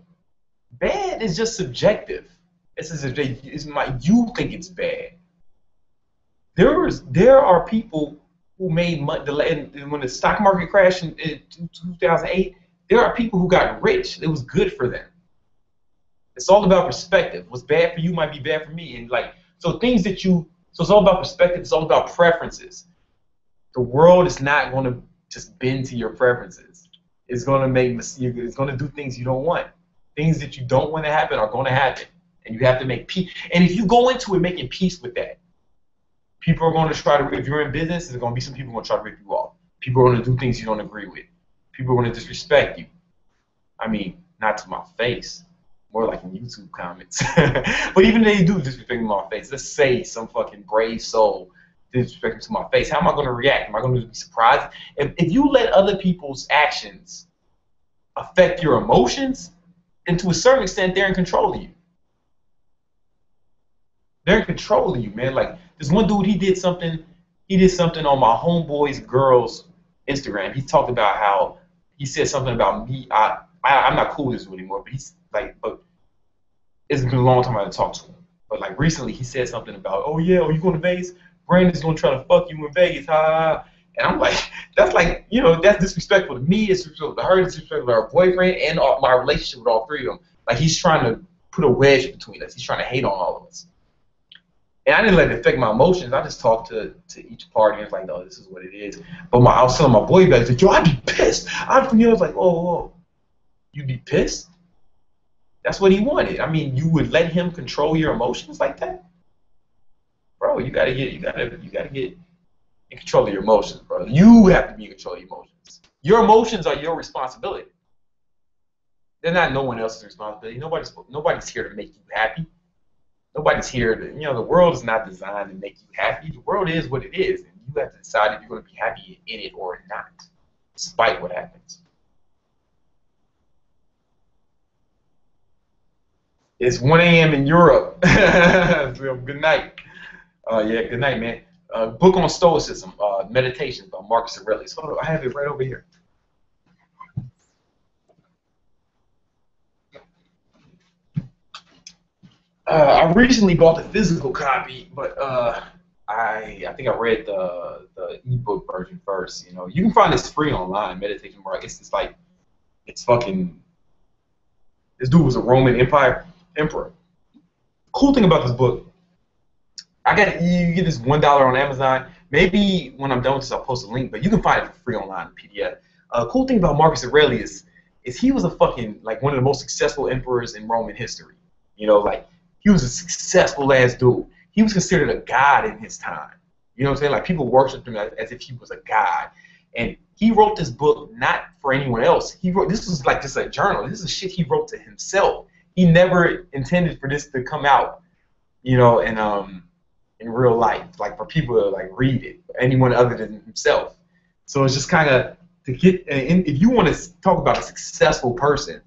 is just subjective. You think it's bad. There are people who made money, and when the stock market crashed in 2008, there are people who got rich. It was good for them. It's all about perspective. What's bad for you might be bad for me, and so it's all about perspective. It's all about preferences. The world is not going to just bend to your preferences. It's going to It's going to do things you don't want. Things that you don't want to happen are going to happen, and you have to make peace. And if you go into it making peace with that, people are going to try to. If you're in business, there's going to be some people going to try to rip you off. People are going to do things you don't agree with. People are going to disrespect you. I mean, not to my face. More like in YouTube comments. But even if they do disrespect me to my face, let's say some fucking brave soul disrespect me to my face, how am I going to react? Am I going to be surprised? If you let other people's actions affect your emotions, then to a certain extent, they're in control of you. They're in control of you, man. Like, this one dude, he did something on my homeboy's girl's Instagram. He talked about how he said something about me. I'm not cool with this dude anymore, but it's been a long time I haven't talked to him. But recently he said something about, oh yeah, are you going to Vegas? Brandon's going to try to fuck you in Vegas, ha. And I'm like, that's disrespectful to me, it's disrespectful to her, it's disrespectful to her boyfriend, and my relationship with all three of them. He's trying to put a wedge between us. He's trying to hate on all of us. And I didn't let it affect my emotions. I just talked to each party and it's like, no, this is what it is. But I was telling my boy back, like, yo, I'd be pissed. I was like, whoa. You'd be pissed? That's what he wanted. I mean, you would let him control your emotions like that? Bro, you gotta get in control of your emotions, bro. You have to be in control of your emotions. Your emotions are your responsibility. They're not no one else's responsibility. Nobody's here to make you happy. Nobody's here to, the world is not designed to make you happy. The world is what it is, and you have to decide if you're going to be happy in it or not, despite what happens. It's 1 a.m. in Europe. Good night. Yeah, good night, man. Book on Stoicism, Meditations by Marcus Aurelius. Hold on, I have it right over here. I recently bought the physical copy, but I think I read the ebook version first. You know, you can find this free online. Meditation Mark. It's like it's fucking. This dude was a Roman Empire emperor. Cool thing about this book, I got you get this $1 on Amazon. Maybe when I'm done with this, I'll post a link, but you can find it for free online in PDF. Cool thing about Marcus Aurelius is he was a fucking like one of the most successful emperors in Roman history. You know, like he was a successful ass dude. He was considered a god in his time. You know what I'm saying? Like people worshipped him as if he was a god. And he wrote this book not for anyone else. He wrote this was like just a journal. This is shit he wrote to himself. He never intended for this to come out, you know, in real life, like for people to like read it, anyone other than himself. So it's just kind of to get, if you want to talk about a successful person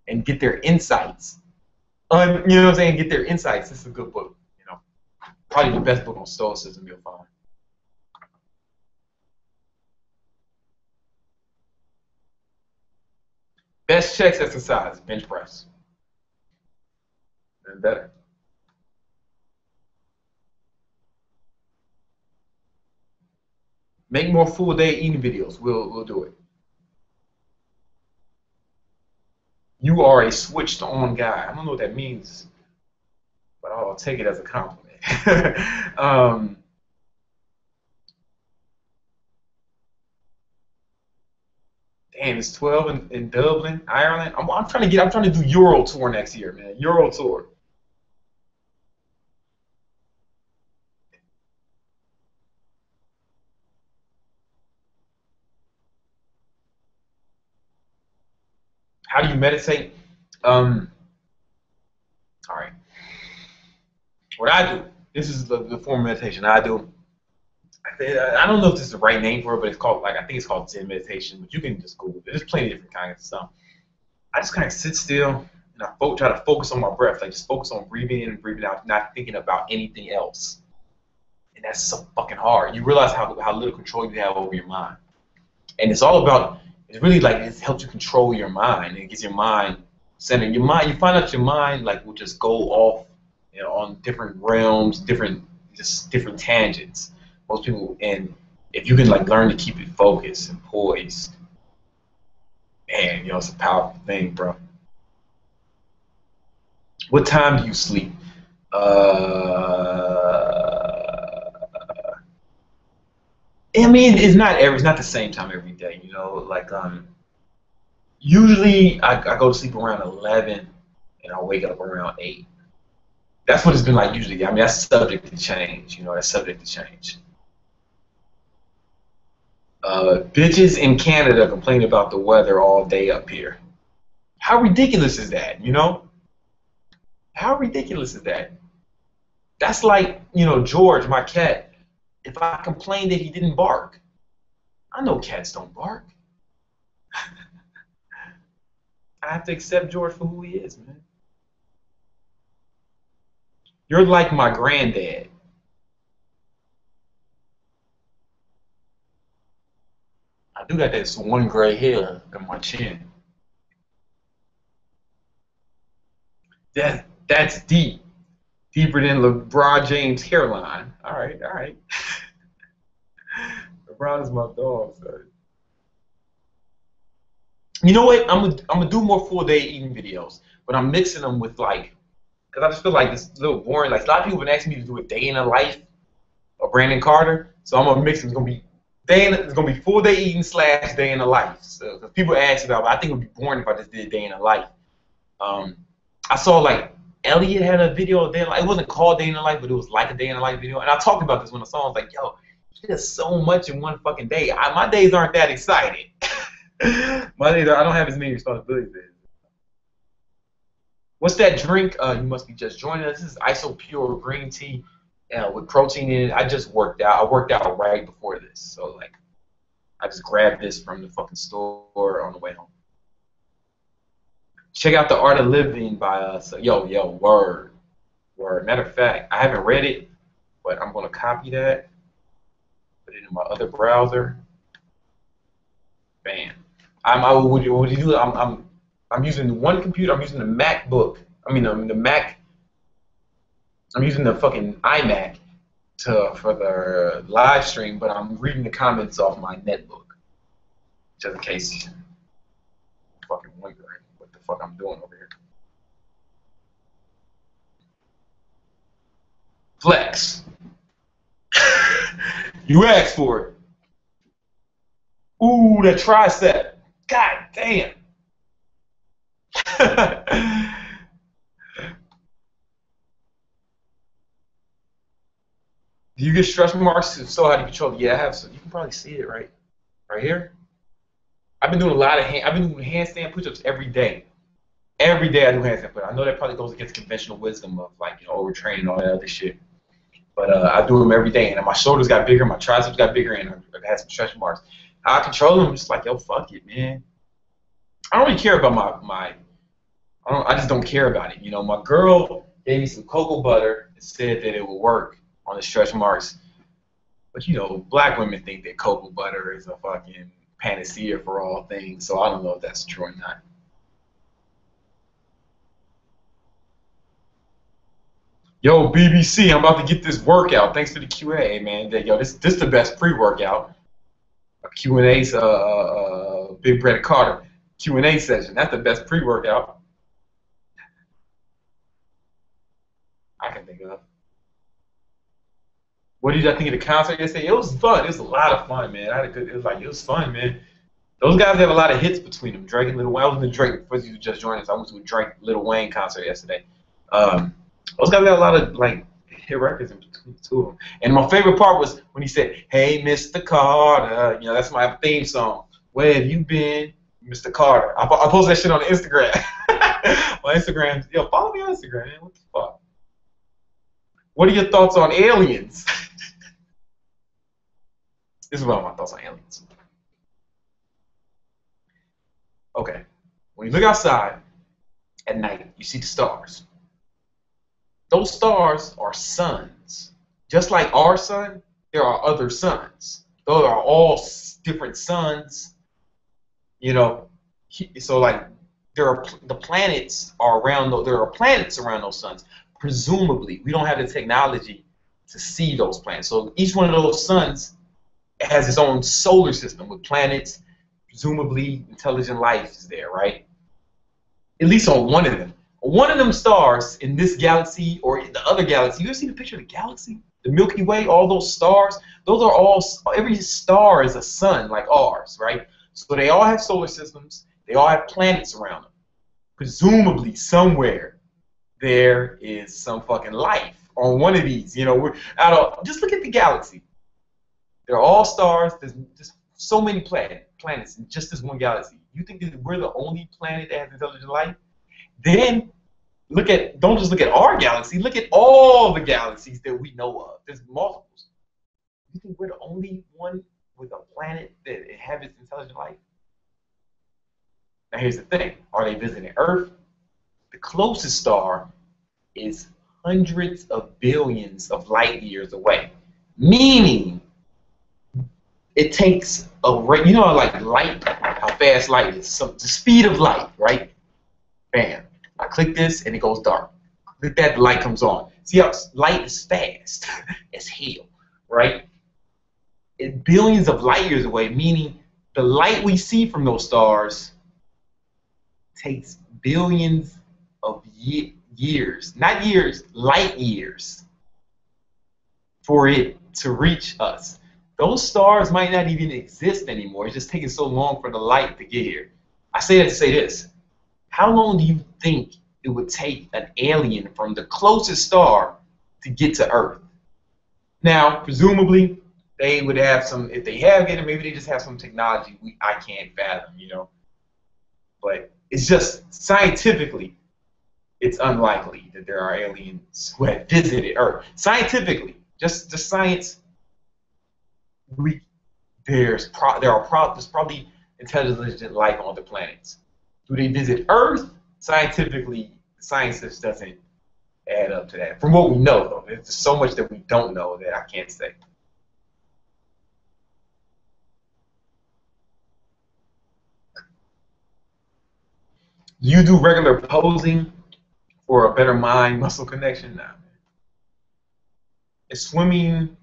and get their insights, you know what I'm saying, get their insights, this is a good book, you know. Probably the best book on Stoicism you'll find. Best chest exercise, bench press. And better. Make more full day eating videos. We'll do it. You are a switched on guy. I don't know what that means, but I'll take it as a compliment. Damn, it's 12 in Dublin, Ireland. I'm trying to do Euro tour next year, man. Euro tour. How do you meditate? All right. What I do, this is the form of meditation I do. I don't know if this is the right name for it, but it's called like I think it's called Zen meditation. But you can just Google it. There's plenty of different kinds of stuff. I just kind of sit still and try to focus on my breath, like just focus on breathing in and breathing out, not thinking about anything else. And that's so fucking hard. You realize how little control you have over your mind. And it's all about, it's really like it helps you control your mind. It gets your mind centered. Your mind, you find out your mind like will just go off, you know, on different realms, different tangents. Most people, and if you can like learn to keep it focused and poised, man, you know, it's a powerful thing, bro. What time do you sleep? I mean, it's not the same time every day, you know. Like usually I go to sleep around 11 and I wake up around 8. That's what it's been like usually. I mean, that's subject to change, you know. That's subject to change. Bitches in Canada complain about the weather all day up here. How ridiculous is that, you know? How ridiculous is that? That's like, you know, George, my cat, if I complained that he didn't bark, I know cats don't bark. I have to accept George for who he is, man. You're like my granddad. I do got this one gray hair in my chin. That's deep. Deeper than LeBron James' hairline. All right, all right. LeBron is my dog, so. You know what? I'm gonna do more full day eating videos, but I'm mixing them with like, cause I just feel like it's a little boring. Like a lot of people have been asking me to do a day in the life of Brandon Carter, so I'm gonna mix them. It's gonna be full day eating / day in the life. So cause people ask about, I think it would be boring if I just did day in the life. I saw like Elliot had a video of day in the life. It wasn't called day in the life, but it was like a day in the life video. And I talked about this when I saw it. I was like, yo, there's so much in one fucking day. My days aren't that exciting. My days I don't have as many responsibilities. What's that drink? You must be just joining us. This is Isopure green tea with protein in it. I just worked out. I worked out right before this. So like I just grabbed this from the fucking store on the way home. Check out The Art of Living by yo, word. Matter of fact, I haven't read it, but I'm gonna copy that, put it in my other browser. Bam. What do you do? I'm using one computer. I'm using the MacBook. I mean, the Mac. I'm using the fucking iMac, for the live stream, but I'm reading the comments off my netbook, just in case you fucking wondering what the fuck I'm doing over here. Flex. You asked for it. Ooh, that tricep. God damn. Do you get stretch marks? If so, how do you control it? Yeah, I have. So you can probably see it right here. I've been doing I've been doing handstand push-ups every day. Every day I do handstand push-ups. I know that probably goes against conventional wisdom of like overtraining and all that other shit. But I do them every day, and my shoulders got bigger, my triceps got bigger, and I've had some stretch marks. How I control them, I'm just like, yo, fuck it, man. I don't really care about I just don't care about it. My girl gave me some cocoa butter and said that it will work on the stretch marks. But black women think that cocoa butter is a fucking panacea for all things, so I don't know if that's true or not. Yo, BBC, I'm about to get this workout. Thanks for the Q&A, man. Yo, this the best pre-workout. Q&A's Big Brett Carter Q&A session. That's the best pre-workout I can think of. What did I think of the concert yesterday? It was fun. It was a lot of fun, man. It was fun, man. Those guys have a lot of hits between them. Drake and Lil Wayne. I was in Drake before you just joined us. I went to a Drake Lil Wayne concert yesterday. Those guys got a lot of hit records in between the two of them. And my favorite part was when he said, "Hey, Mr. Carter," that's my theme song. Where have you been, Mr. Carter? I posted that shit on Instagram. On Instagram, yo, follow me on Instagram, man. What the fuck? What are your thoughts on aliens? This is what my thoughts on aliens. Okay, when you look outside at night, you see the stars. Those stars are suns. Just like our sun, there are other suns. Those are all different suns. So like the planets are around. There are planets around those suns. Presumably, we don't have the technology to see those planets. So each one of those suns has its own solar system with planets. Presumably, intelligent life is there, right? At least on one of them. One of them stars in this galaxy or in the other galaxy. You ever seen a picture of the galaxy? The Milky Way, all those stars, those are all, every star is a sun like ours, right? So they all have solar systems. They all have planets around them. Presumably, somewhere there is some fucking life on one of these. Just look at the galaxy. They're all stars. There's just so many planets in just this one galaxy. You think that we're the only planet that has intelligent life? Then don't just look at our galaxy, look at all the galaxies that we know of. There's multiples. You think we're the only one with a planet that inhabits intelligent life? Now here's the thing. Are they visiting Earth? The closest star is hundreds of billions of light years away. Meaning it takes like light, how fast light is. So the speed of light, right? Bam. I click this and it goes dark. Click that, the light comes on. See how light is fast as hell, right? It's billions of light years away, meaning the light we see from those stars takes billions of years, not years, light years, for it to reach us. Those stars might not even exist anymore. It's just taking so long for the light to get here. I say that to say this. How long do you think it would take an alien from the closest star to get to Earth? Now, presumably, they would have some, if they have it, maybe they just have some technology I can't fathom, But it's just, scientifically, it's unlikely that there are aliens who have visited Earth. Scientifically, just science, there's probably intelligent life on other planets. Do they visit Earth? Scientifically, science just doesn't add up to that. From what we know, though, there's just so much that we don't know that I can't say. You do regular posing for a better mind-muscle connection? Nah, man. Is swimming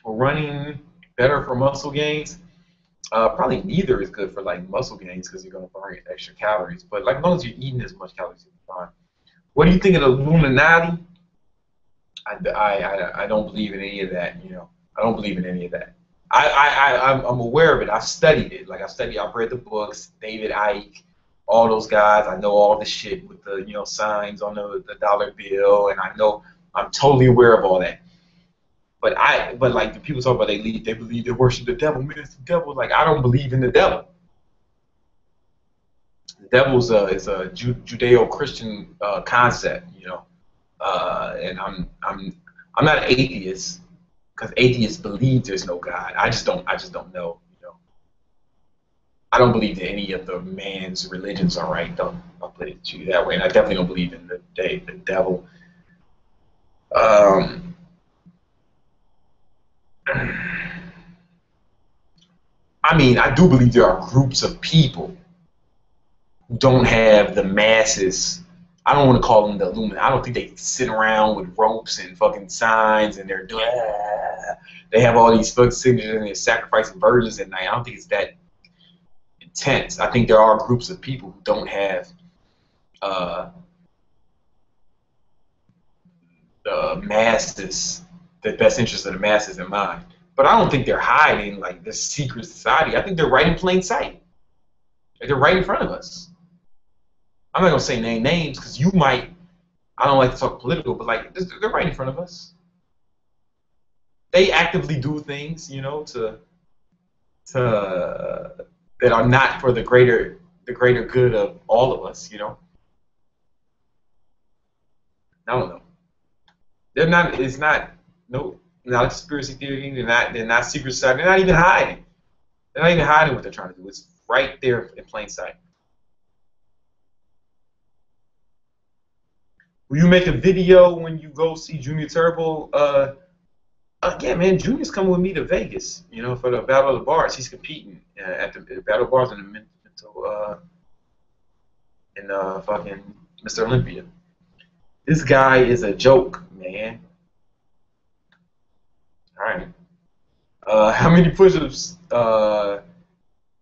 or running better for muscle gains? Probably neither is good for like muscle gains because you're gonna burn extra calories. But like as long as you're eating as much calories, you'll be fine. What do you think of the Illuminati? I don't believe in any of that. You know, I don't believe in any of that. I'm aware of it. I've studied it. Like I've read the books, David Icke, all those guys. I know all the shit with the signs on the dollar bill, and I know I'm totally aware of all that. But like the people talk about they believe they worship the devil. Man, it's the devil. Like I don't believe in the devil. The devil is a Judeo-Christian concept, and I'm not an atheist because atheists believe there's no God. I just don't know. I don't believe that any of the man's religions are right. I'll put it to you that way. And I definitely don't believe in the devil. I mean, I do believe there are groups of people who don't have the masses. I don't want to call them the Illuminati. I don't think they sit around with ropes and fucking signs and they're doing. They have all these fucking signatures and they're sacrificing virgins at night. I don't think it's that intense. I think there are groups of people who don't have the masses, the best interest of the masses in mind. But I don't think they're hiding like this secret society. I think they're right in plain sight. Like they're right in front of us. I'm not gonna say names because you might. I don't like to talk political, but like they're right in front of us. They actively do things, to that are not for the greater good of all of us, I don't know. They're not. It's not. No. Not a conspiracy theory. They're not secret society. They're not even hiding. They're not even hiding what they're trying to do. It's right there in plain sight. Will you make a video when you go see Junior Turbo? Yeah, man. Junior's coming with me to Vegas. For the Battle of the Bars. He's competing at the Battle of the Bars in the fucking Mr. Olympia. This guy is a joke, man. All right. How many push-ups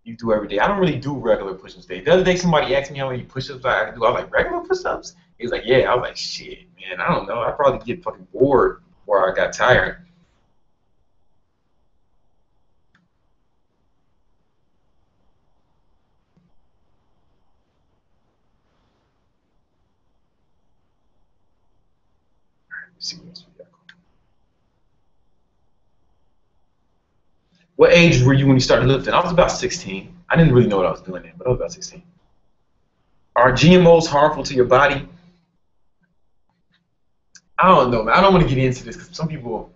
you do every day? I don't really do regular push-ups day. The other day, somebody asked me how many push-ups I can do. I was like, regular push-ups? He was like, yeah. I was like, shit, man. I don't know. I'd probably get fucking bored before I got tired. Let's see what else we got. What age were you when you started lifting? I was about 16. I didn't really know what I was doing then, but I was about 16. Are GMOs harmful to your body? I don't know, man. I don't want to get into this because some people,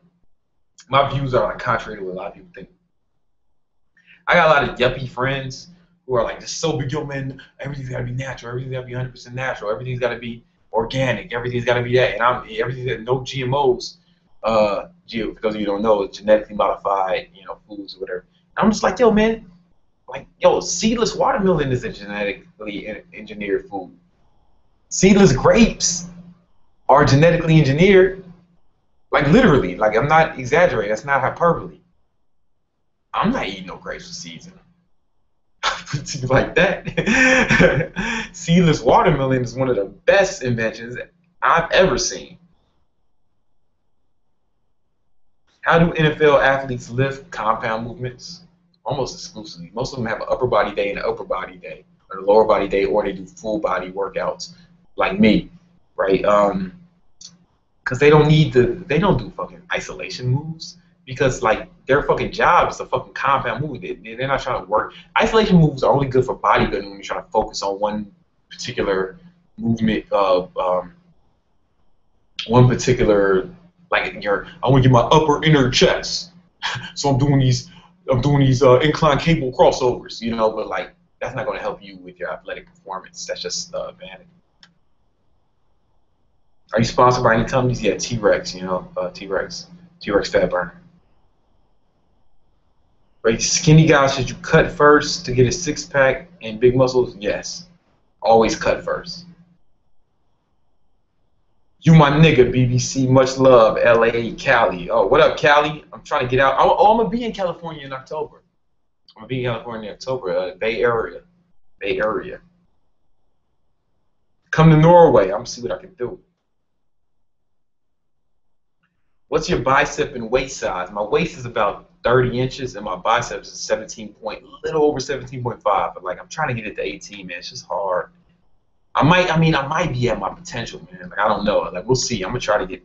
my views are like contrary to what a lot of people think. I got a lot of yuppie friends who are like, just so big, yo, man, everything's got to be natural. Everything's got to be 100% natural. Everything's got to be organic. Everything's got to be that. And everything's got no GMOs. For those of you who don't know, it's genetically modified, foods or whatever. And I'm just like, yo, man, seedless watermelon is a genetically engineered food. Seedless grapes are genetically engineered. Like literally, like I'm not exaggerating. That's not hyperbole. I'm not eating no grapes with seeds in them. Put it like that. Seedless watermelon is one of the best inventions I've ever seen. How do NFL athletes lift? Compound movements, almost exclusively. Most of them have an upper body day and an upper body day, or a lower body day, or they do full body workouts, like me, right? Because they don't do fucking isolation moves, because like their fucking job is a fucking compound move. They're not trying to work. Isolation moves are only good for bodybuilding when you're trying to focus on one particular movement of one particular. Like I want to get my upper inner chest, so I'm doing these incline cable crossovers, But like that's not going to help you with your athletic performance. That's just vanity. Are you sponsored by any companies? Yeah, T-Rex, T-Rex Fat Burner. Right, skinny guys, should you cut first to get a six-pack and big muscles? Yes, always cut first. You my nigga, BBC. Much love, LA, Cali. Oh, what up, Cali? I'm trying to get out. I'm gonna be in California in October. I'm gonna be in California in October. Bay Area, Bay Area. Come to Norway. I'm gonna see what I can do. What's your bicep and waist size? My waist is about 30 inches, and my biceps is 17 point, little over 17.5. But like, I'm trying to get it to 18, man. It's just hard. I might be at my potential, man. Like, I don't know. Like, we'll see. I'm gonna try to get.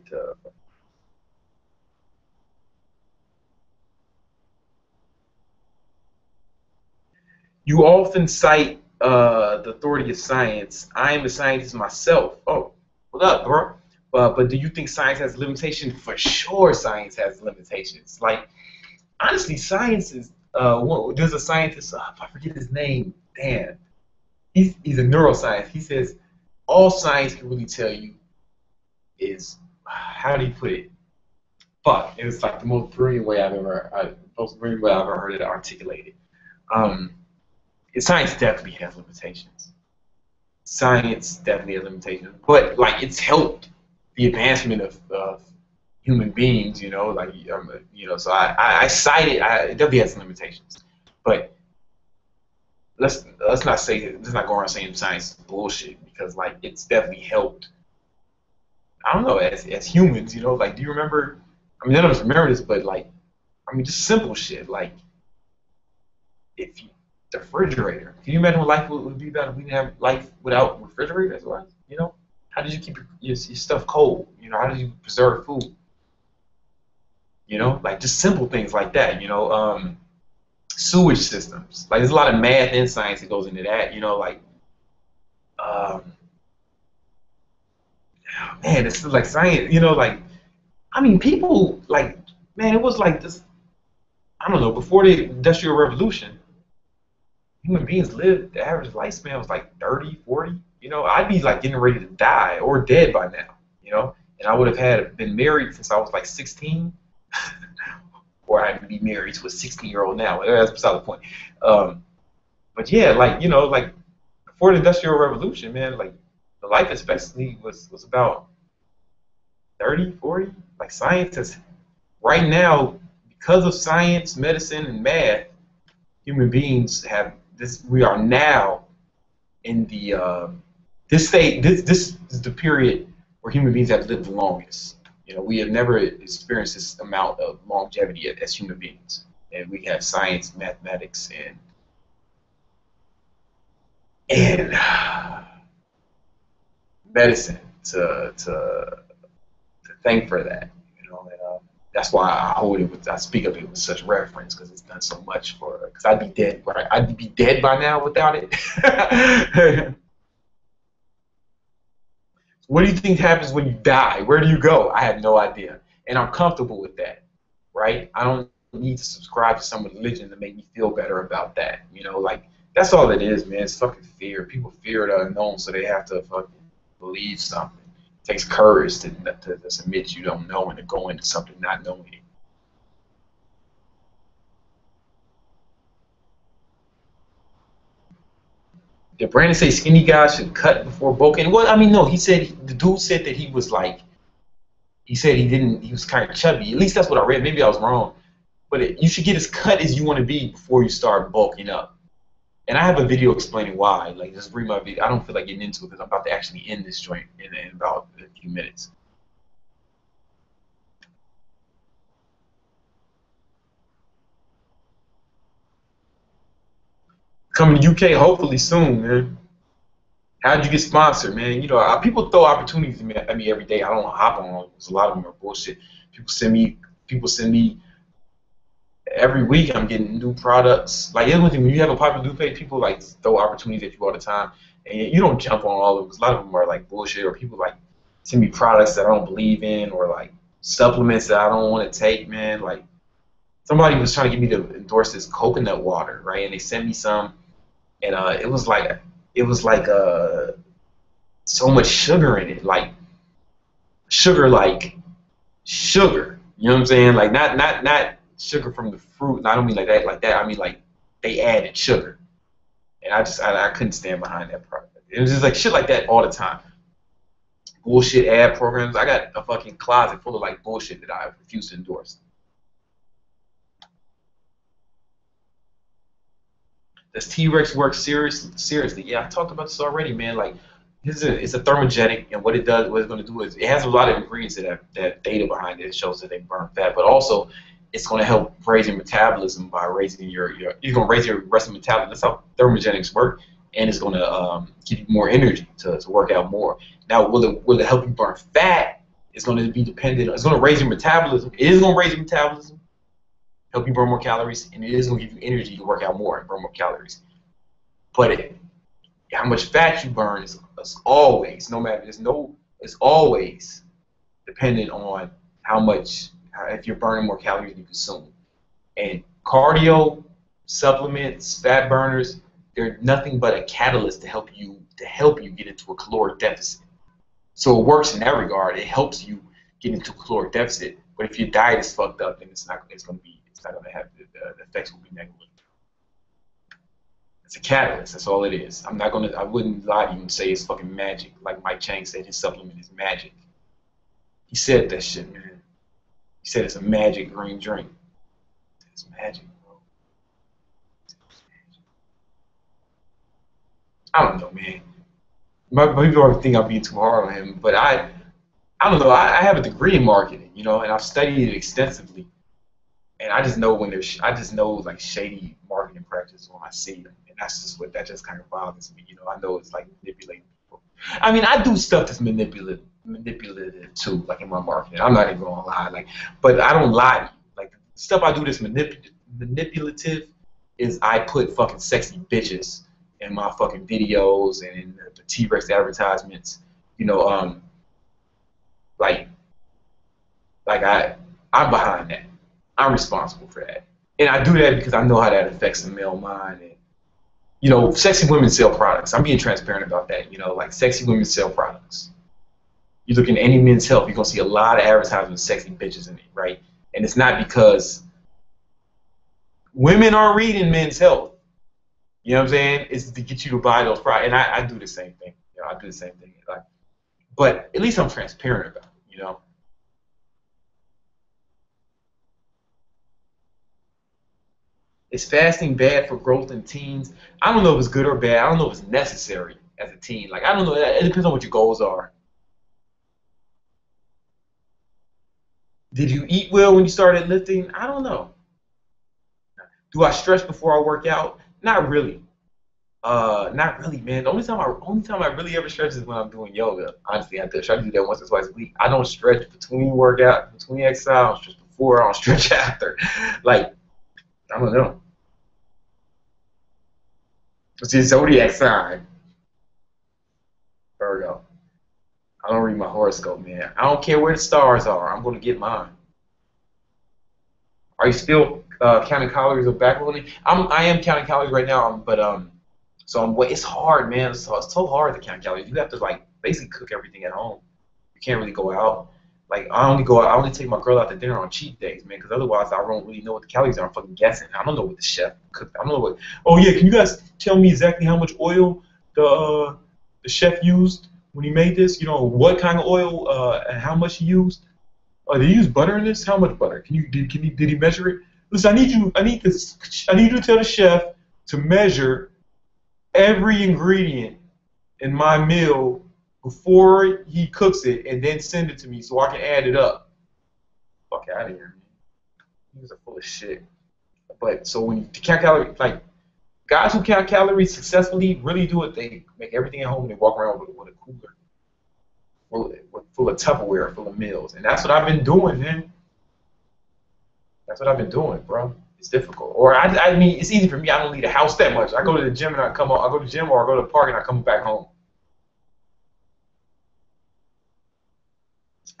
You often cite the authority of science. I am a scientist myself. Oh, what up, bro? But do you think science has limitations? For sure, science has limitations. Like, honestly, science is. There's a scientist. I forget his name. Damn. He's a neuroscientist. He says all science can really tell you is, how do you put it? Fuck. It was like the most brilliant way I've ever heard it articulated. Science definitely has limitations. Science definitely has limitations, but like, it's helped the advancement of human beings. So I cite it. It definitely has limitations, but let's not go around saying science is bullshit, because like, it's definitely helped. I don't know, as humans, like, do you remember? I mean, none of us remember this, but like, I mean, just simple shit like, if you, the refrigerator. Can you imagine what life would be about if we didn't have life without refrigerators? Right? How did you keep your stuff cold? How did you preserve food? Like, just simple things like that. Sewage systems. Like, there's a lot of math and science that goes into that. Like, man, it's like science. Like, I mean, people, like, man, it was like this. I don't know. Before the Industrial Revolution, human beings lived, the average lifespan was like 30, 40. I'd be like getting ready to die or dead by now. And I would have been married since I was like 16, or I'd be married to a 16-year-old now. That's beside the point. But yeah, like, like, before the Industrial Revolution, man, like, the life expectancy was about 30, 40. Like, science has, right now, because of science, medicine, and math, human beings have this. We are now in the this state. This is the period where human beings have lived the longest. We have never experienced this amount of longevity as human beings, and we have science, mathematics, and medicine to thank for that. That's why I speak of it with such reverence, because it's done so much for. Because I'd be dead, right? I'd be dead by now without it. What do you think happens when you die? Where do you go? I have no idea, and I'm comfortable with that, right? I don't need to subscribe to some religion to make me feel better about that. Like, that's all it is, man. It's fucking fear. People fear the unknown, so they have to fucking believe something. It takes courage to admit you don't know and to go into something not knowing it. Did Brandon say skinny guys should cut before bulking? Well, I mean, no. The dude said that he was like, he said he was kind of chubby. At least that's what I read. Maybe I was wrong. But you should get as cut as you want to be before you start bulking up. And I have a video explaining why. Like, just read my video. I don't feel like getting into it because I'm about to actually end this joint in about a few minutes. Coming to UK hopefully soon, man. How'd you get sponsored, man? People throw opportunities at me every day. I don't hop on them because a lot of them are bullshit. People send me every week. I'm getting new products. Like, when you have a popular new page, people like throw opportunities at you all the time, and you don't jump on all of them because a lot of them are like bullshit, or people like send me products that I don't believe in, or like supplements that I don't want to take, man. Like, somebody was trying to get me to endorse this coconut water, right? And they sent me some, and it was like so much sugar in it, like sugar, you know what I'm saying? Like, not sugar from the fruit. I don't mean like that. I mean, like, they added sugar, and I couldn't stand behind that product. It was just like shit like that all the time. bullshit ad programs. I got a fucking closet full of like bullshit that I refuse to endorse. Does T-Rex work seriously? Yeah, I talked about this already, man. Like, it's a thermogenic, and what it's going to do is it has a lot of ingredients that data behind it. It shows that they burn fat, but also it's going to help raise your metabolism by raising you're going to raise your resting metabolism. That's how thermogenics work, and it's going to give you more energy to work out more. Now, will it help you burn fat? It's going to be dependent. It's going to raise your metabolism. It is going to raise your metabolism, help you burn more calories, and it is going to give you energy to work out more and burn more calories. But how much fat you burn is always, no matter, it's always dependent on if you're burning more calories than you consume. And cardio, supplements, fat burners, they're nothing but a catalyst to help you get into a caloric deficit. So it works in that regard. It helps you get into a caloric deficit. But if your diet is fucked up, then it's not going to have the effects will be negative. It's a catalyst. That's all it is. I wouldn't lie to you and say it's fucking magic. Like Mike Chang said, his supplement is magic. He said that shit, man. He said it's a magic green drink. It's magic, bro. I don't know, man. People think I'm being too hard on him, but I don't know. I have a degree in marketing, and I've studied it extensively. And I just know I just know like shady marketing practices when I see them, and that just kind of bothers me. I know it's like manipulating people. I mean, I do stuff that's manipulative too, like in my marketing. I'm not even gonna lie, but I don't lie to you. Like the stuff I do that's manipulative is I put fucking sexy bitches in my fucking videos and in the T-Rex advertisements. I'm behind that. I'm responsible for that. And I do that because I know how that affects the male mind. And, sexy women sell products. I'm being transparent about that. Like sexy women sell products. You look in any Men's Health, you're going to see a lot of advertisements with sexy bitches in it, right? And it's not because women are reading Men's Health. You know what I'm saying? It's to get you to buy those products. And I do the same thing. I do the same thing. But at least I'm transparent about it, Is fasting bad for growth in teens? I don't know if it's good or bad. I don't know if it's necessary as a teen. Like, I don't know. It depends on what your goals are. Did you eat well when you started lifting? I don't know. Do I stretch before I work out? Not really. Not really, man. The only time I really ever stretch is when I'm doing yoga. Honestly, I try to do that once or twice a week. I don't stretch between exercise. I don't stretch before. I don't stretch after. Like, I don't know. It's your zodiac sign, Virgo. I don't read my horoscope, man. I don't care where the stars are. I'm going to get mine. Are you still counting calories or backloading? I am counting calories right now, it's hard, man. It's so hard to count calories. You have to basically cook everything at home. You can't really go out. Like I only take my girl out to dinner on cheat days, man, because otherwise I don't really know what the calories are. I'm fucking guessing. I don't know what the chef cooked. I don't know what. Oh yeah, can you guys tell me exactly how much oil the chef used when he made this? What kind of oil and how much he used? Did he use butter in this? How much butter? Did he measure it? Listen, I need you to tell the chef to measure every ingredient in my meal before he cooks it, and then send it to me so I can add it up. Fuck out of here, man. These are full of shit. But so when you count calories, like guys who count calories successfully really do it. They make everything at home and they walk around with a cooler full of Tupperware, full of meals, and that's what I've been doing, man. That's what I've been doing, bro. It's difficult. Or I mean, it's easy for me. I don't leave the house that much. I go to the gym and I come home. I go to the gym or I go to the park and I come back home.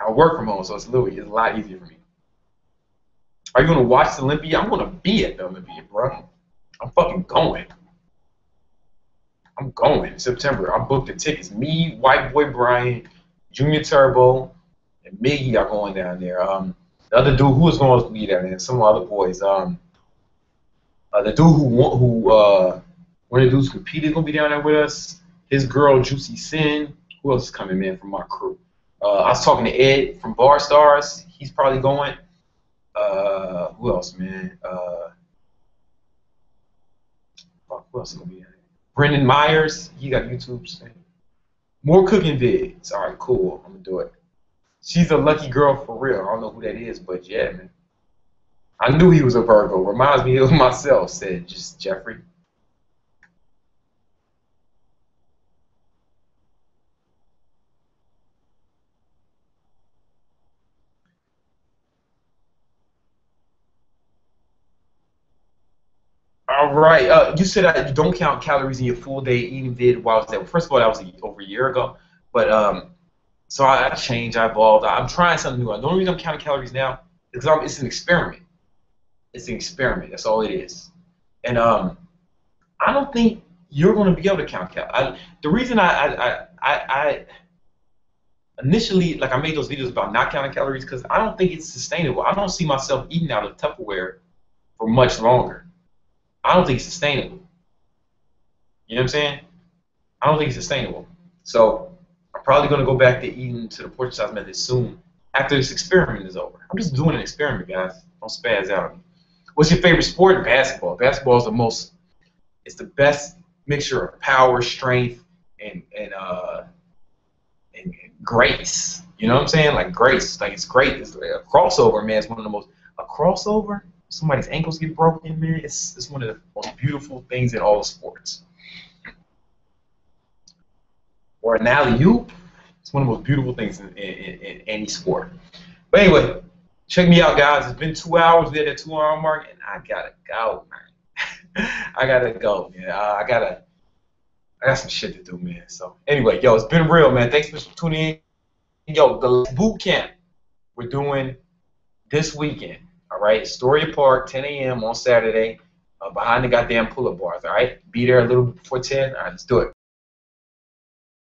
I work from home, so it's a lot easier for me. Are you going to watch the Olympia? I'm going to be at the Olympia, bro. I'm fucking going. I'm going in September. I booked the tickets. Me, White Boy Brian, Junior Turbo, and Miggy are going down there. The other dude who is going to be down there, some other boys. The dude one of the dudes competed is going to be down there with us. His girl, Juicy Sin. Who else is coming, man, from my crew? I was talking to Ed from Bar Stars. He's probably going. Who else, man? Fuck, who else is gonna be in it? Brendan Myers. He got YouTube. More cooking vids. All right, cool. I'm gonna do it. She's a lucky girl for real. I don't know who that is, but yeah, man. I knew he was a Virgo. Reminds me of myself, said just Jeffrey. All right. You said that you don't count calories in your full day eating vid. Why was that? First of all, that was over a year ago. But so I changed. I evolved. I'm trying something new. The only reason I'm counting calories now is because it's an experiment. It's an experiment. That's all it is. And I don't think you're going to be able to count calories. The reason I initially, like, I made those videos about not counting calories because I don't think it's sustainable. I don't see myself eating out of Tupperware for much longer. I don't think it's sustainable. You know what I'm saying? I don't think it's sustainable. So I'm probably going to go back to eating to the portion size method soon after this experiment is over. I'm just doing an experiment, guys. Don't spaz out on me. What's your favorite sport? Basketball. Basketball is the most. It's the best mixture of power, strength, and grace. You know what I'm saying? Like grace. Like it's great. It's like a crossover, man. It's one of the most. A crossover. Somebody's ankles get broken, man. It's one of the most beautiful things in all sports. Or an alley-oop. It's one of the most beautiful things in any sport. But anyway, check me out, guys. It's been 2 hours. We're at the 2 hour mark, and I gotta go, man. I gotta go, man. I got some shit to do, man. So anyway, yo, it's been real, man. Thanks for tuning in. Yo, the boot camp we're doing this weekend. All right, Astoria Park, 10 a.m. on Saturday, behind the goddamn pull-up bars. All right, be there a little bit before 10. All right, let's do it.